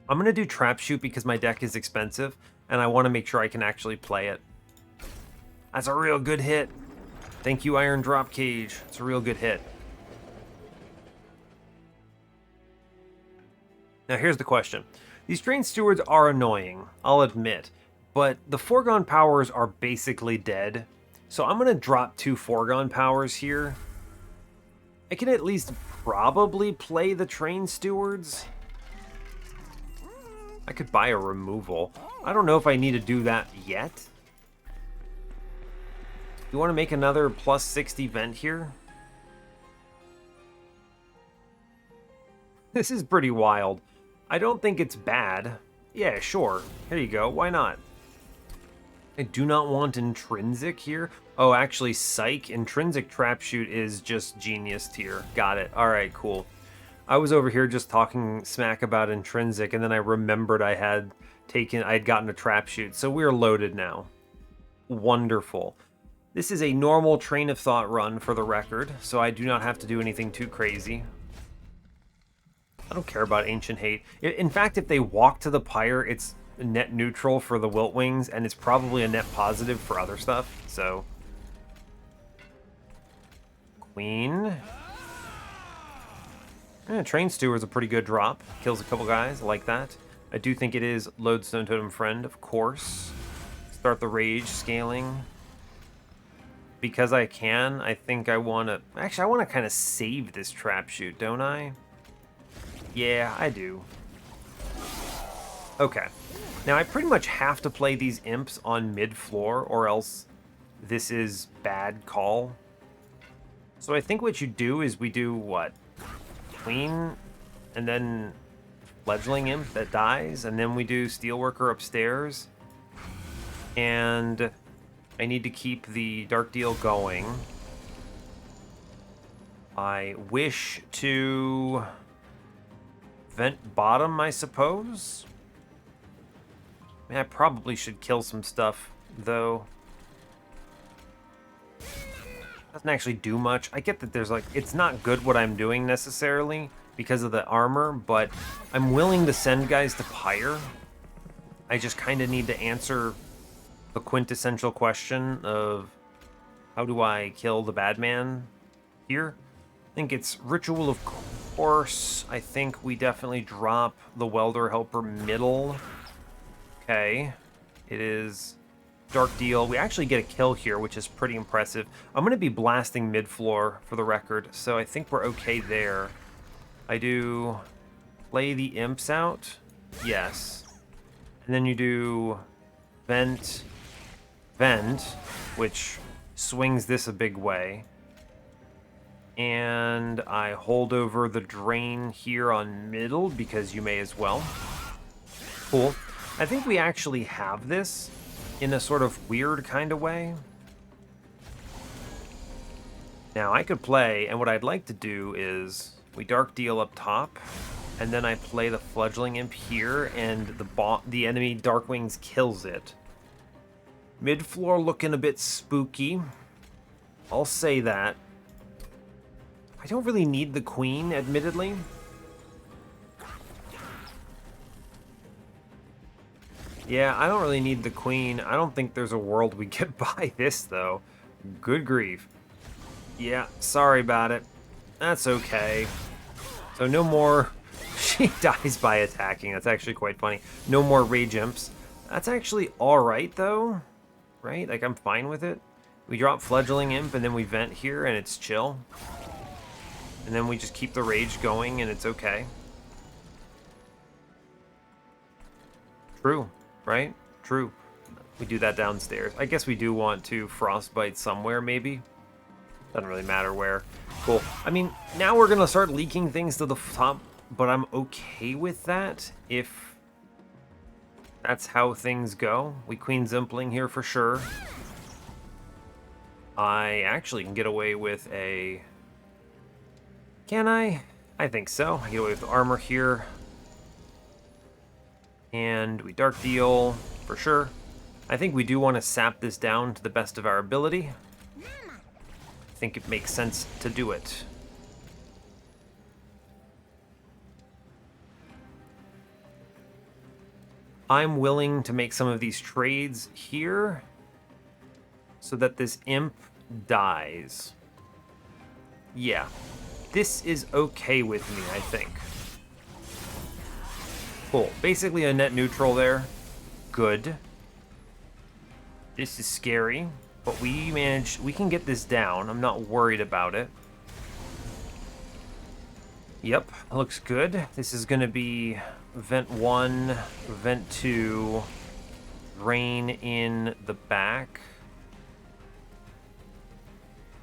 I'm going to do Trap Shoot because my deck is expensive, and I want to make sure I can actually play it. That's a real good hit. Thank you, Iron Drop Cage. It's a real good hit. Now here's the question. These Train Stewards are annoying, I'll admit, but the Foregone Powers are basically dead. So I'm going to drop 2 Foregone Powers here. I can at least probably play the Train Stewards. I could buy a removal. I don't know if I need to do that yet. You want to make another plus 60 vent here? This is pretty wild. I don't think it's bad. Yeah, sure. Here you go. Why not? I do not want Intrinsic here. Oh, actually, Psych. Intrinsic Trap Shoot is just genius tier. Got it. All right, cool. I was over here just talking smack about Intrinsic, and then I remembered I had gotten a Trap Shoot. So we're loaded now. Wonderful. This is a normal Train of Thought run for the record, so I do not have to do anything too crazy. I don't care about Ancient Hate. In fact, if they walk to the Pyre, it's net neutral for the Wilt Wings, and it's probably a net positive for other stuff, so... Queen. Train Steward's a pretty good drop. Kills a couple guys, I like that. I do think it is Lodestone Totem Friend, of course. Start the Rage scaling. Because I can, I think I want to... actually, I want to kind of save this Trap Shoot, don't I? Yeah, I do. Okay. Now, I pretty much have to play these imps on mid-floor, or else this is bad call. So I think what you do is we do, what? Queen, and then Fledgling Imp that dies, and then we do Steelworker upstairs. And I need to keep the Dark Deal going. I wish to vent bottom, I suppose. I mean, I probably should kill some stuff, though. Doesn't actually do much. I get that there's like, it's not good what I'm doing necessarily because of the armor, but I'm willing to send guys to Pyre. I just kind of need to answer the quintessential question of how do I kill the bad man here? I think it's Ritual of Course. I think we definitely drop the Welder Helper middle. Okay. It is Dark Deal. We actually get a kill here, which is pretty impressive. I'm going to be blasting mid-floor for the record, so I think we're okay there. I do play the imps out. Yes. And then you do vent, which swings this a big way. And I hold over the drain here on middle because you may as well. Cool. I think we actually have this in a sort of weird kind of way. Now I could play, and what I'd like to do is we Dark Deal up top, and then I play the Fledgling Imp here, and the enemy Darkwings kills it. Mid-floor looking a bit spooky. I'll say that. I don't really need the Queen, admittedly. Yeah, I don't really need the Queen. I don't think there's a world we get by this, though. Good grief. Yeah, sorry about it. That's okay. So no more... She dies by attacking. That's actually quite funny. No more Rage Imps. That's actually alright, though. Right? Like, I'm fine with it. We drop Fledgling Imp, and then we vent here, and it's chill. And then we just keep the Rage going, and it's okay. True. Right? True. We do that downstairs. I guess we do want to Frostbite somewhere, maybe. Doesn't really matter where. Cool. I mean, now we're going to start leaking things to the top, but I'm okay with that if that's how things go. We Queen Zimpling here for sure. I actually can get away with a... Can I? I think so. I get away with the armor here. And we Dark Deal for sure. I think we do want to sap this down to the best of our ability. I think it makes sense to do it. I'm willing to make some of these trades here so that this imp dies. Yeah, this is okay with me, I think. Cool. Basically a net neutral there. Good. This is scary, but we can get this down. I'm not worried about it. Yep, looks good. This is going to be vent 1, vent 2, drain in the back.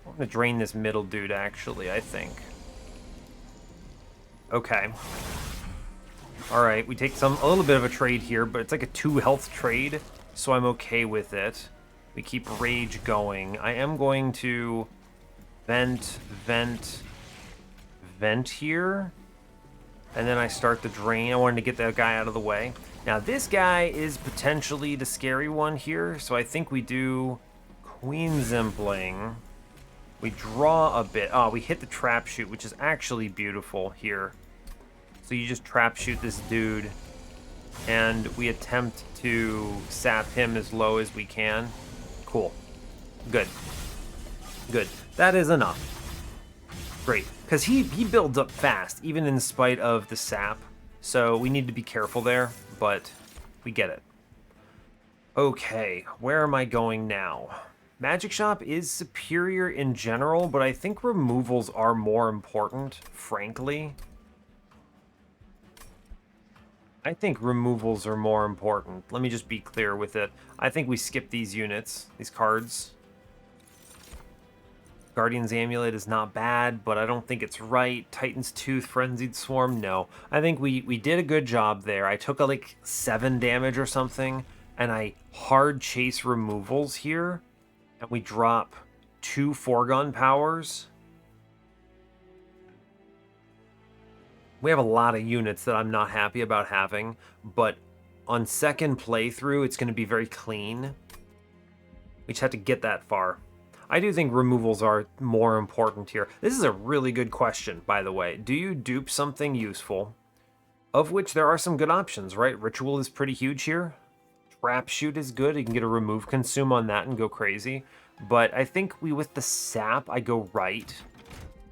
I'm going to drain this middle dude, actually, I think. Okay. Alright, we take a little bit of a trade here, but it's like a 2 health trade, so I'm okay with it. We keep Rage going. I am going to vent here, and then I start the drain. I wanted to get that guy out of the way. Now, this guy is potentially the scary one here, so I think we do Queen Zimpling. We draw a bit. Oh, we hit the trap shoot, which is actually beautiful here. So you just trap shoot this dude, and we attempt to sap him as low as we can. Cool. Good. Good. That is enough. Great. Because he builds up fast, even in spite of the sap. So we need to be careful there, but we get it. Okay, where am I going now? Magic Shop is superior in general, but I think removals are more important, frankly. I think removals are more important. Let me just be clear with it. I think we skip these units, these cards. Guardian's Amulet is not bad, but I don't think it's right. Titan's Tooth, Frenzied Swarm, no. I think we did a good job there. I took like 7 damage or something, and I hard chase removals here, and we drop 2 foregone powers. We have a lot of units that I'm not happy about having, but on second playthrough, it's going to be very clean. We just had to get that far. I do think removals are more important here. This is a really good question, by the way. Do you dupe something useful? Of which there are some good options, right? Ritual is pretty huge here. Trap shoot is good. You can get a remove consume on that and go crazy. But I think with the sap, I go right.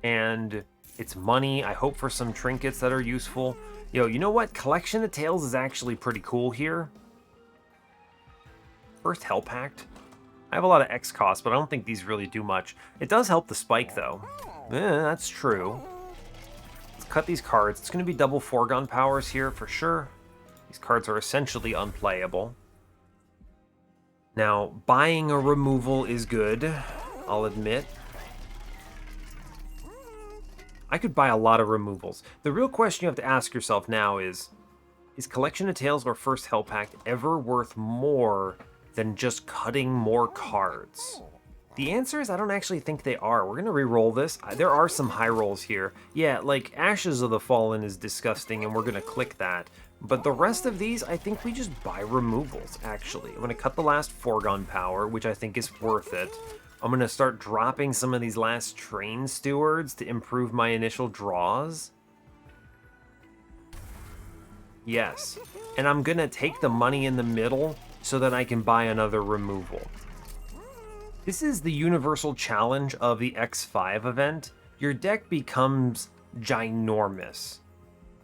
And it's money. I hope for some trinkets that are useful. Yo, you know what? Collection of Tales is actually pretty cool here. First Hell Pact. I have a lot of X costs, but I don't think these really do much. It does help the spike, though. That's true. Let's cut these cards. It's going to be double foregone powers here for sure. These cards are essentially unplayable. Now, buying a removal is good. I'll admit. I could buy a lot of removals. The real question you have to ask yourself now is Collection of Tales or First Hell Pact ever worth more than just cutting more cards? The answer is I don't actually think they are. We're going to re-roll this. There are some high rolls here. Yeah, like Ashes of the Fallen is disgusting, and we're going to click that. But the rest of these, I think we just buy removals, actually. I'm going to cut the last Foregone Power, which I think is worth it. I'm going to start dropping some of these last Train Stewards to improve my initial draws. Yes. And I'm going to take the money in the middle so that I can buy another removal. This is the universal challenge of the X5 event. Your deck becomes ginormous,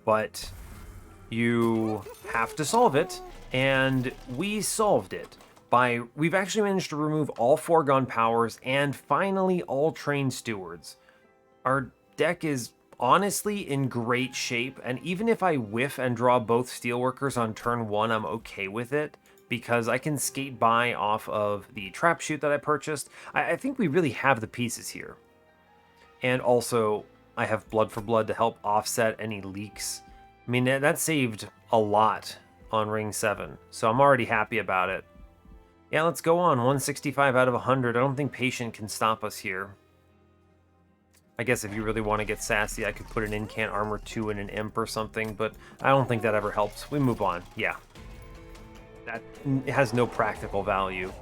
but you have to solve it, and we solved it. We've actually managed to remove all Foregone Powers and finally all Train Stewards. Our deck is honestly in great shape, and even if I whiff and draw both Steelworkers on turn 1, I'm okay with it, because I can skate by off of the trap shoot that I purchased. I think we really have the pieces here. And also, I have Blood for Blood to help offset any leaks. I mean, that saved a lot on Ring 7, so I'm already happy about it. Yeah, let's go on. 165 out of 100. I don't think Patient can stop us here. I guess if you really want to get sassy, I could put an Incant Armor 2 and an Imp or something, but I don't think that ever helps. We move on. Yeah. That has no practical value.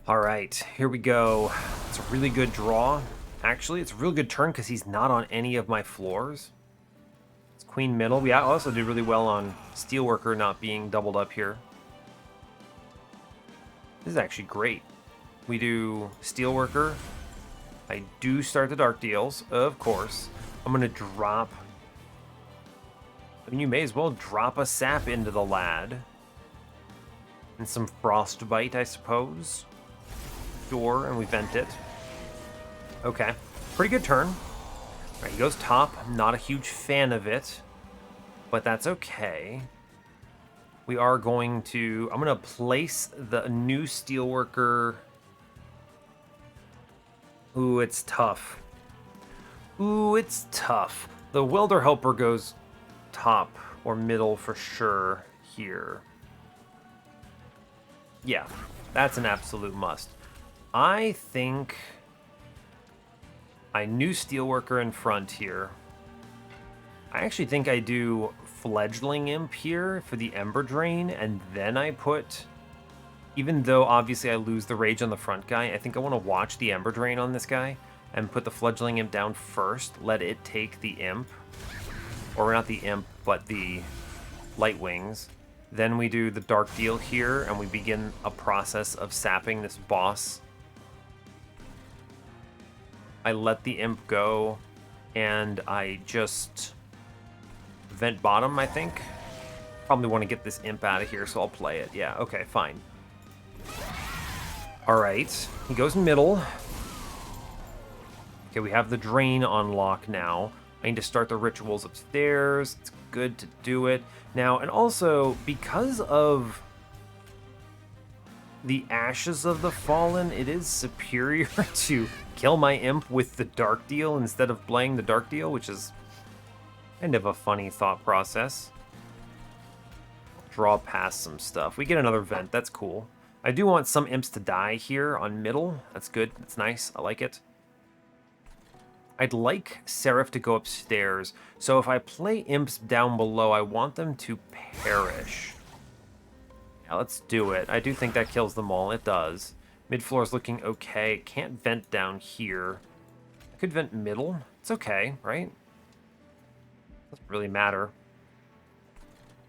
All right, here we go. It's a really good draw. Actually, it's a real good turn because he's not on any of my floors. It's Queen Middle. We also did really well on Steelworker not being doubled up here. This is actually great. We do Steelworker. I do start the Dark Deals, of course. I'm going to drop... I mean, you may as well drop a Sap into the Lad. And some Frostbite, I suppose. Sure, and we vent it. Okay, pretty good turn. All right, he goes top. I'm not a huge fan of it, but that's okay. We are going to... I'm going to place the new Steelworker... Ooh, it's tough. Ooh, it's tough. The Welder Helper goes top or middle for sure here. Yeah, that's an absolute must. I think I knew Steelworker in front here. I actually think I do Fledgling Imp here for the Ember Drain, and then I put... Even though obviously I lose the Rage on the front guy, I think I want to watch the Ember Drain on this guy and put the Fledgling Imp down first, let it take the Imp. Or not the Imp, but the Light Wings. Then we do the Dark Deal here, and we begin a process of sapping this boss. I let the Imp go, and I just vent bottom, I think. Probably want to get this Imp out of here, so I'll play it. Yeah, okay, fine. Alright, he goes middle. Okay, we have the Drain on lock now. I need to start the rituals upstairs. It's good to do it. Now, and also, because of the Ashes of the Fallen, it is superior to kill my Imp with the Dark Deal instead of playing the Dark Deal, which is kind of a funny thought process. Draw past some stuff. We get another vent. That's cool. I do want some Imps to die here on middle. That's good. That's nice. I like it. I'd like Seraph to go upstairs. So if I play Imps down below, I want them to perish. Yeah, let's do it. I do think that kills them all. It does. Mid-floor is looking okay. Can't vent down here. I could vent middle. It's okay, right? Doesn't really matter.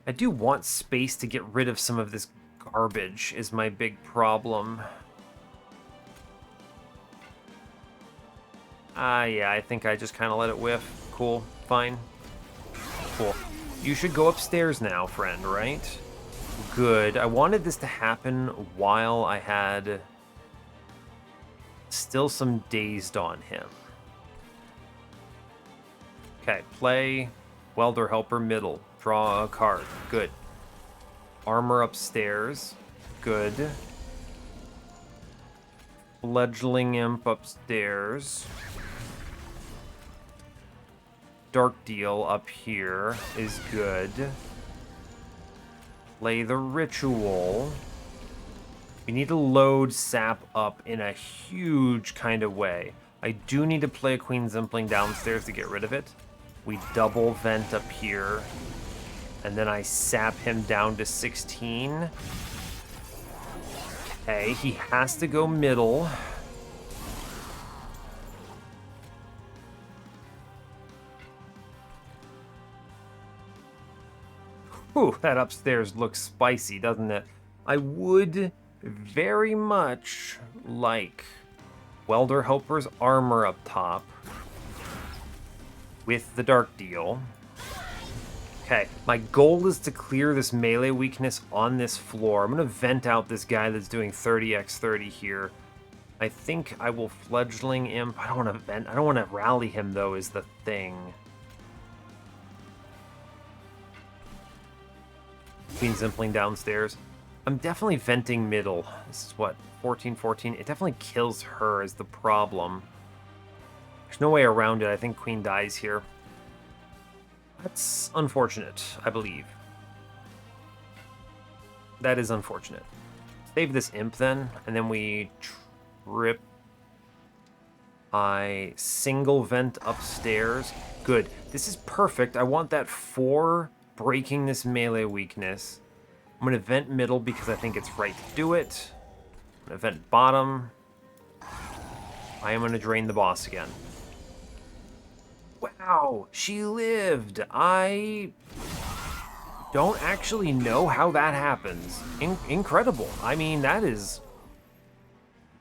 I do want space to get rid of some of this garbage is my big problem. Yeah, I think I just kind of let it whiff. Cool, fine. Cool. You should go upstairs now, friend, right? Good. I wanted this to happen while I had still some dazed on him. Okay, play Welder Helper middle. Draw a card. Good. Armor upstairs. Good. Fledgling Imp upstairs. Dark Deal up here is good. Play the Ritual. We need to load Sap up in a huge kind of way. I do need to play a Queen Zimpling downstairs to get rid of it. We double vent up here. And then I sap him down to 16. Okay, he has to go middle. Whew, that upstairs looks spicy, doesn't it? I would very much like Welder Helper's armor up top with the Dark Deal. Okay, my goal is to clear this melee weakness on this floor. I'm going to vent out this guy that's doing 30x30 here. I think I will Fledgling Imp. I don't want to vent. I don't want to rally him, though, is the thing. Queen Zimpling downstairs. I'm definitely venting middle. This is what, 14-14? It definitely kills her is the problem. There's no way around it. I think Queen dies here. That's unfortunate, I believe. That is unfortunate. Save this imp then, and then we trip. I single vent upstairs. Good. This is perfect. I want that 4 breaking this melee weakness. I'm going to vent middle because I think it's right to do it. I'm going to vent bottom. I am going to drain the boss again. Wow, she lived. I don't actually know how that happens. Incredible. I mean, that is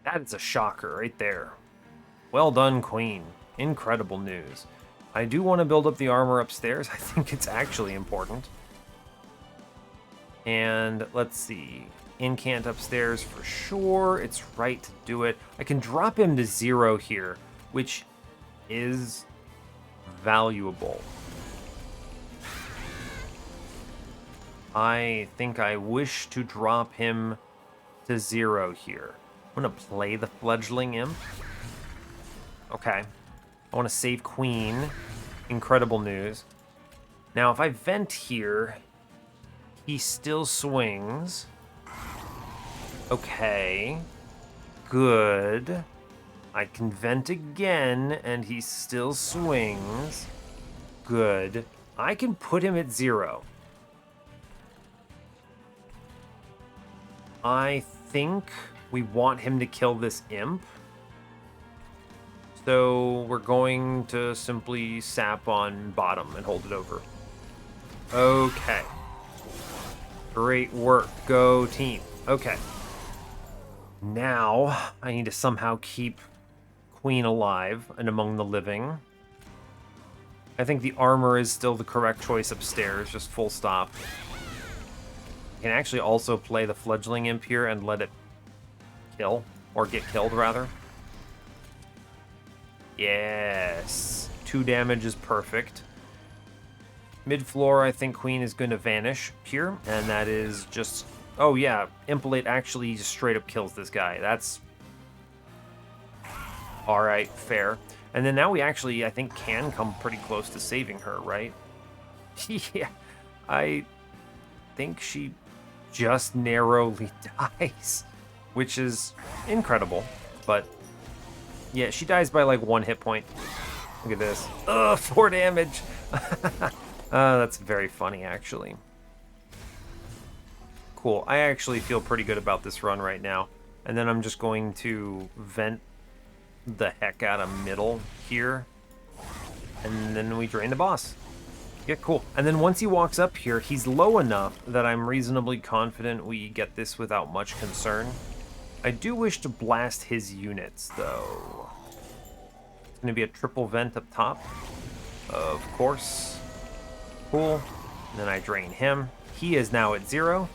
a shocker right there. Well done, Queen. Incredible news. I do want to build up the armor upstairs. I think it's actually important. And let's see. Incant upstairs for sure. It's right to do it. I can drop him to 0 here, which is valuable. I think I wish to drop him to 0 here. I'm going to play the Fledgling Imp. Okay. I want to save Queen. Incredible news. Now, if I vent here, he still swings. Okay. Good. I can vent again, and he still swings. Good. I can put him at 0. I think we want him to kill this imp. So we're going to simply sap on bottom and hold it over. Okay. Great work. Go team. Okay. Now I need to somehow keep Queen alive and among the living. I think the armor is still the correct choice upstairs, just full stop. I can actually also play the Fledgling Imp here and let it kill, or get killed rather. Yes, 2 damage is perfect. Mid-floor, I think Queen is going to vanish here, and that is just... Oh yeah, Impalate actually just straight up kills this guy. That's... Alright, fair. And then now we actually, I think, can come pretty close to saving her, right? Yeah, I think she just narrowly dies, which is incredible, but... Yeah, she dies by like 1 hit point. Look at this. Ugh, 4 damage. That's very funny, actually. Cool. I actually feel pretty good about this run right now. And then I'm just going to vent the heck out of middle here. And then we drain the boss. Yeah, cool. And then once he walks up here, he's low enough that I'm reasonably confident we get this without much concern. I do wish to blast his units, though. It's going to be a triple vent up top. Of course. Cool. And then I drain him. He is now at 0.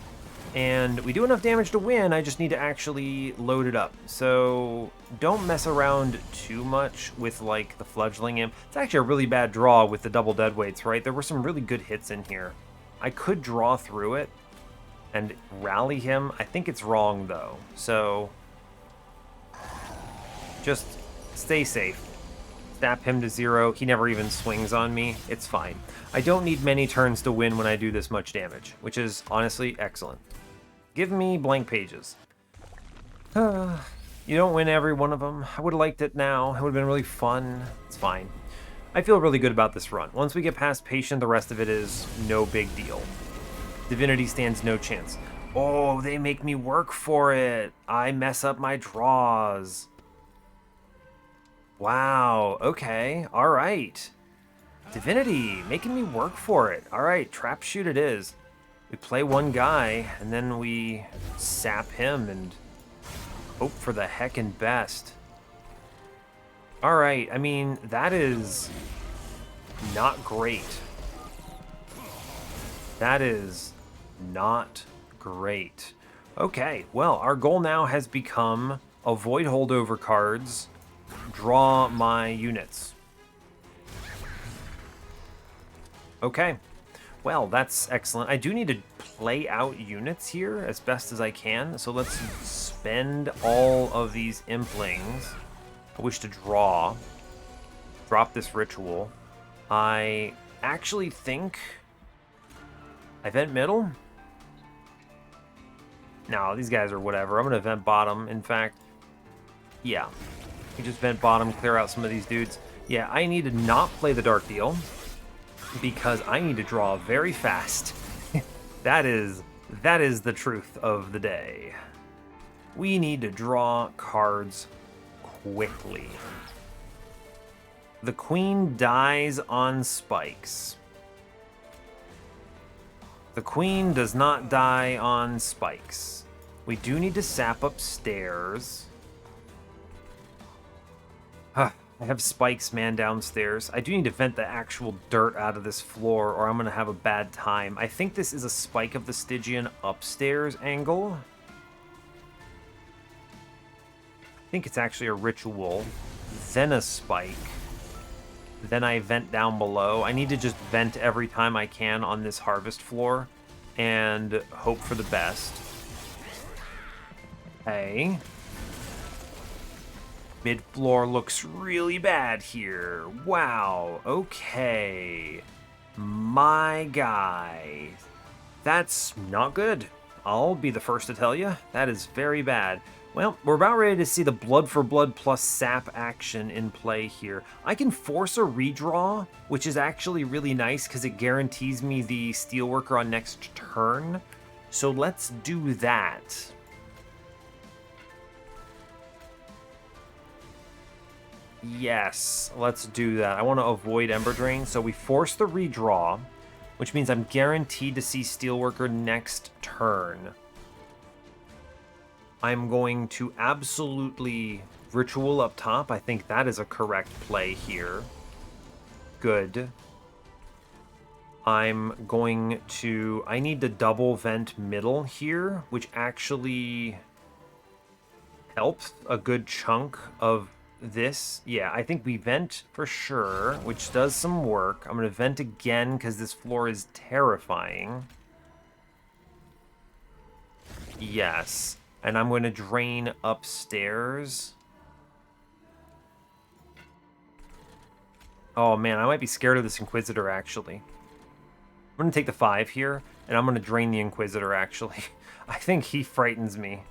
And we do enough damage to win, I just need to actually load it up. So don't mess around too much with, like, the Fledgling Imp. It's actually a really bad draw with the double deadweights, right? There were some really good hits in here. I could draw through it and rally him. I think it's wrong, though. So Just stay safe. Snap him to 0. He never even swings on me. It's fine. I don't need many turns to win when I do this much damage, which is honestly excellent. Give me blank pages. You don't win every one of them. I would have liked it now. It would have been really fun. It's fine. I feel really good about this run. Once we get past Patient, the rest of it is no big deal. Divinity stands no chance. Oh, they make me work for it. I mess up my draws. Wow, okay, all right. Divinity, making me work for it. All right, trap shoot it is. We play one guy, and then we sap him and hope for the heckin' best. All right, I mean, that is not great. That is not great. Okay, well, our goal now has become avoid holdover cards, draw my units. Okay, well, that's excellent. I do need to play out units here as best as I can, so let's spend all of these implings. I wish to drop this ritual. I actually think I vent middle. No, these guys are whatever. I'm gonna vent bottom, in fact. Yeah, we just vent bottom, clear out some of these dudes. Yeah, I need to not play the Dark Deal because I need to draw very fast. that is the truth of the day. We need to draw cards quickly. The queen dies on spikes. The queen does not die on spikes. We do need to sap upstairs. I have spikes, man, downstairs. I do need to vent the actual dirt out of this floor or I'm going to have a bad time. I think this is a spike of the Stygian upstairs angle. I think it's actually a ritual, then a spike, then I vent down below. I need to just vent every time I can on this harvest floor and hope for the best. Hey. Mid-floor looks really bad here. Wow, okay. My guy. That's not good. I'll be the first to tell you. That is very bad. Well, we're about ready to see the blood for blood plus sap action in play here. I can force a redraw, which is actually really nice because it guarantees me the Steelworker on next turn. So let's do that. Yes, let's do that. I want to avoid Ember Drain, so we force the redraw, which means I'm guaranteed to see Steelworker next turn. I'm going to absolutely ritual up top. I think that is a correct play here. Good. I'm going to... I need to double vent middle here, which actually helps a good chunk of this. Yeah, I think we vent for sure, which does some work. I'm going to vent again because this floor is terrifying. Yes. And I'm going to drain upstairs. Oh man, I might be scared of this Inquisitor actually. I'm going to take the 5 here, and I'm going to drain the Inquisitor actually. I think he frightens me.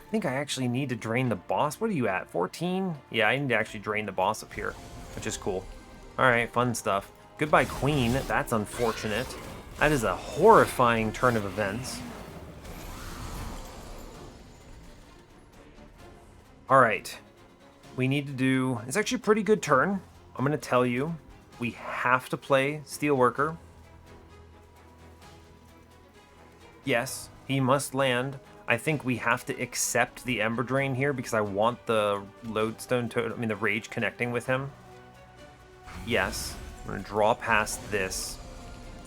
I think I actually need to drain the boss. What are you at, 14? Yeah, I need to actually drain the boss up here, which is cool. Alright, fun stuff. Goodbye, Queen. That's unfortunate. That is a horrifying turn of events. Alright, we need to do... It's actually a pretty good turn. I'm going to tell you, we have to play Steelworker. Yes, he must land. I think we have to accept the Ember Drain here because I want the Lodestone Totem, I mean the Rage connecting with him. Yes, I'm going to draw past this.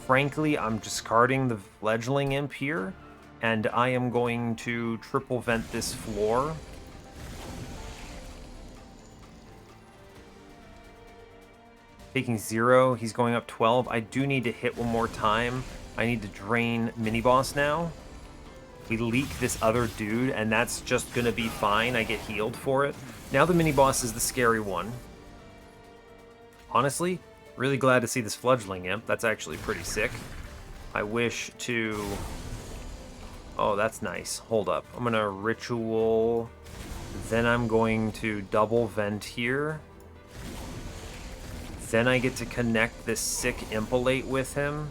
Frankly, I'm discarding the Fledgling Imp here, and I am going to triple vent this floor. Taking 0, he's going up 12. I do need to hit one more time. I need to drain mini-boss now. We leak this other dude, and that's just gonna be fine. I get healed for it. Now the mini-boss is the scary one. Honestly, really glad to see this fledgling imp. That's actually pretty sick. I wish to... Oh, that's nice. Hold up. I'm gonna ritual. Then I'm going to double vent here. Then I get to connect this sick impalate with him.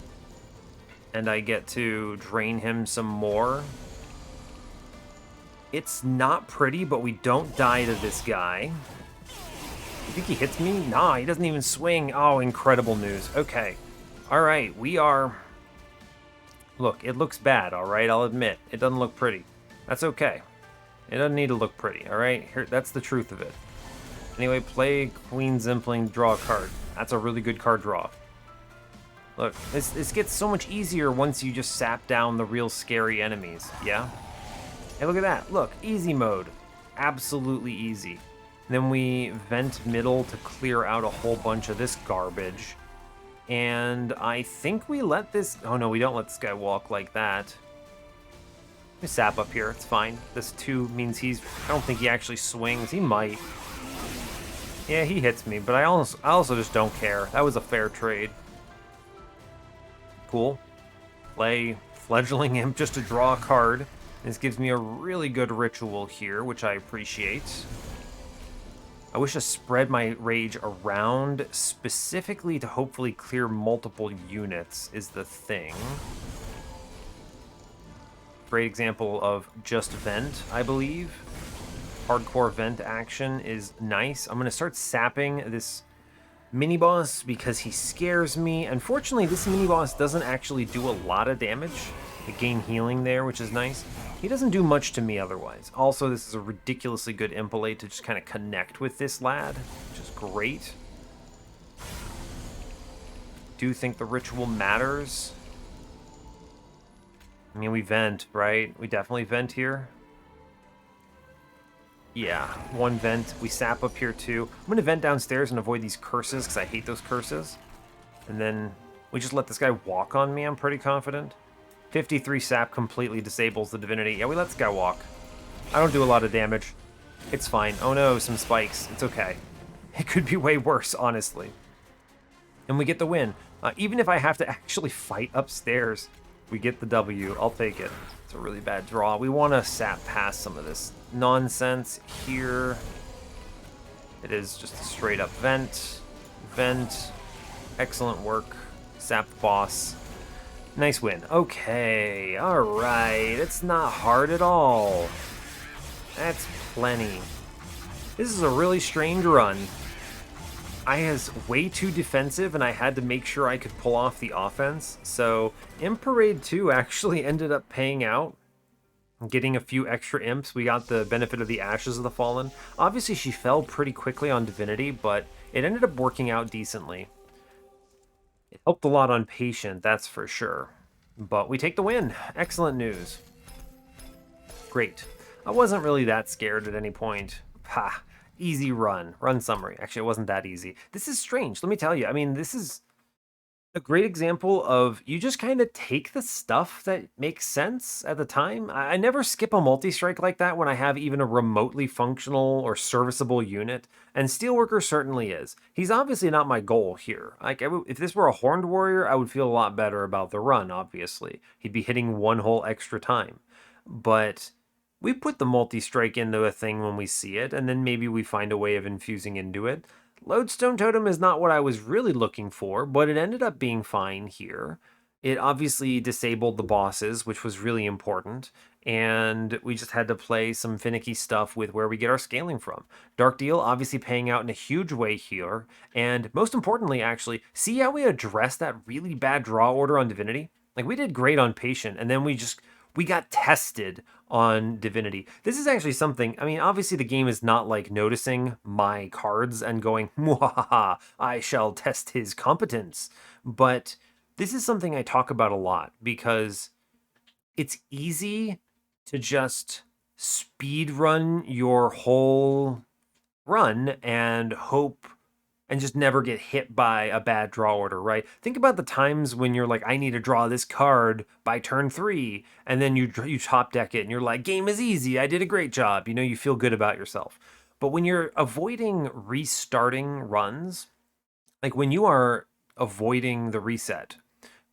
And I get to drain him some more. It's not pretty, but we don't die to this guy. You think he hits me? Nah, he doesn't even swing. Oh, incredible news. Okay. All right, we are... Look, it looks bad, all right? I'll admit. It doesn't look pretty. That's okay. It doesn't need to look pretty, all right? Here, that's the truth of it. Anyway, play Queen Zimpling, draw a card. That's a really good card draw. Look, this gets so much easier once you just sap down the real scary enemies, yeah? Hey, look at that. Look, easy mode. Absolutely easy. Then we vent middle to clear out a whole bunch of this garbage. And I think we let this... Oh, no, we don't let this guy walk like that. We sap up here. It's fine. This 2 means he's... I don't think he actually swings. He might. Yeah, he hits me, but I also just don't care. That was a fair trade. Cool. Play Fledgling Imp just to draw a card. This gives me a really good ritual here, which I appreciate. I wish to spread my rage around, specifically to hopefully clear multiple units is the thing. Great example of just vent, I believe. Hardcore vent action is nice. I'm going to start sapping this mini-boss because he scares me. Unfortunately, this mini-boss doesn't actually do a lot of damage. I gain healing there, which is nice. He doesn't do much to me otherwise. Also, this is a ridiculously good impalate to just kind of connect with this lad, which is great. Do think the ritual matters. I mean, we vent, right? We definitely vent here. Yeah, 1 vent. We sap up here too. I'm going to vent downstairs and avoid these curses because I hate those curses. And then we just let this guy walk on me, I'm pretty confident. 53 sap completely disables the Divinity. Yeah, we let this guy walk. I don't do a lot of damage. It's fine. Oh no, some spikes. It's okay. It could be way worse, honestly. And we get the win. Even if I have to actually fight upstairs, we get the W. I'll take it. It's a really bad draw. We want to sap past some of this nonsense here. It is just a straight up vent. Vent. Excellent work. Sap the boss. Nice win. Okay, alright. It's not hard at all. That's plenty. This is a really strange run. I was way too defensive and I had to make sure I could pull off the offense. So, Imp Parade 2 actually ended up paying out. Getting a few extra imps. We got the benefit of the Ashes of the Fallen. Obviously, she fell pretty quickly on Divinity, but it ended up working out decently. It helped a lot on Patient, that's for sure. But we take the win. Excellent news. Great. I wasn't really that scared at any point. Ha! Easy run. Run summary. Actually, it wasn't that easy. This is strange, let me tell you. I mean, this is a great example of you just kind of take the stuff that makes sense at the time. I never skip a multi-strike like that when I have even a remotely functional or serviceable unit, and Steelworker certainly is. He's obviously not my goal here. Like, if this were a Horned Warrior, I would feel a lot better about the run, obviously. He'd be hitting 1 whole extra time. But we put the multi-strike into a thing when we see it, and then maybe we find a way of infusing into it. Lodestone Totem is not what I was really looking for, but it ended up being fine here. It obviously disabled the bosses, which was really important, and we just had to play some finicky stuff with where we get our scaling from. Dark Deal obviously paying out in a huge way here, and most importantly, actually, see how we addressed that really bad draw order on Divinity? Like, we did great on Patient, and then we got tested on Divinity. This is actually something, I mean, obviously the game is not like noticing my cards and going, "Mwahaha, I shall test his competence." But this is something I talk about a lot because it's easy to just speed run your whole run and hope and just never get hit by a bad draw order, right? Think about the times when you're like, I need to draw this card by turn 3, and then you top deck it, and you're like, game is easy, I did a great job. You know, you feel good about yourself. But when you're avoiding restarting runs, like when you are avoiding the reset,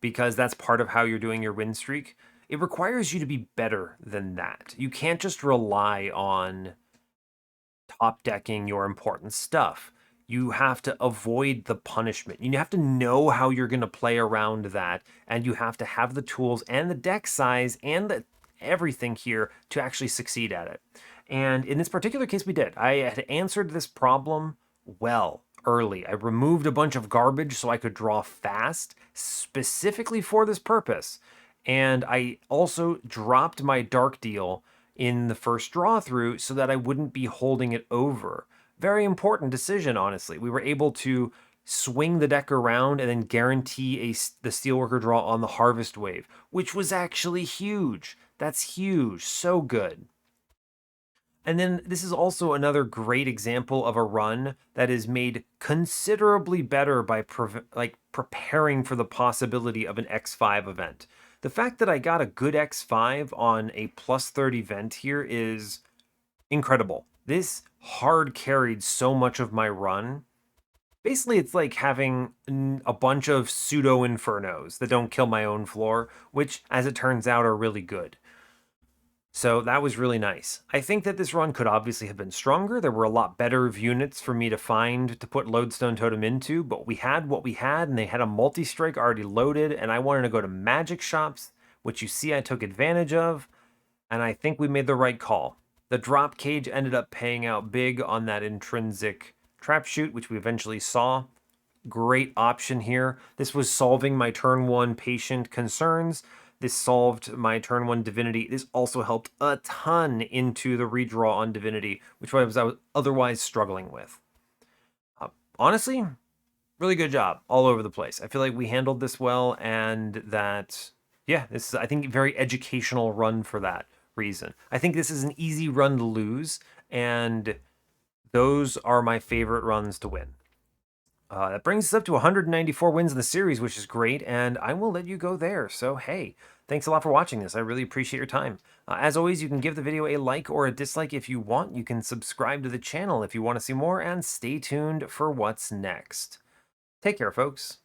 because that's part of how you're doing your win streak, it requires you to be better than that. You can't just rely on top decking your important stuff. You have to avoid the punishment. You have to know how you're going to play around that, and you have to have the tools and the deck size and everything here to actually succeed at it. And in this particular case, we did. I had answered this problem well early. I removed a bunch of garbage so I could draw fast, specifically for this purpose. And I also dropped my dark deal in the first draw through so that I wouldn't be holding it over. Very important decision, honestly. We were able to swing the deck around and then guarantee the Steelworker draw on the Harvest Wave, which was actually huge. That's huge. So good. And then this is also another great example of a run that is made considerably better by preparing for the possibility of an X5 event. The fact that I got a good X5 on a +30 event here is incredible. This hard carried so much of my run. Basically, it's like having a bunch of pseudo infernos that don't kill my own floor, which, as it turns out, are really good. So that was really nice. I think that this run could obviously have been stronger. There were a lot better units for me to find to put Lodestone Totem into, but we had what we had, and they had a multi-strike already loaded, and I wanted to go to magic shops, which you see I took advantage of, and I think we made the right call. The drop cage ended up paying out big on that intrinsic trap shoot, which we eventually saw. Great option here. This was solving my turn 1 patient concerns. This solved my turn 1 Divinity. This also helped a ton into the redraw on Divinity, which I was otherwise struggling with. Honestly, really good job all over the place. I feel like we handled this well, and that, yeah, this is, I think, a very educational run for that reason. I think this is an easy run to lose, and those are my favorite runs to win. That brings us up to 194 wins in the series, which is great, and I will let you go there. So, hey, thanks a lot for watching this. I really appreciate your time. As always, you can give the video a like or a dislike if you want. You can subscribe to the channel if you want to see more, and stay tuned for what's next. Take care, folks.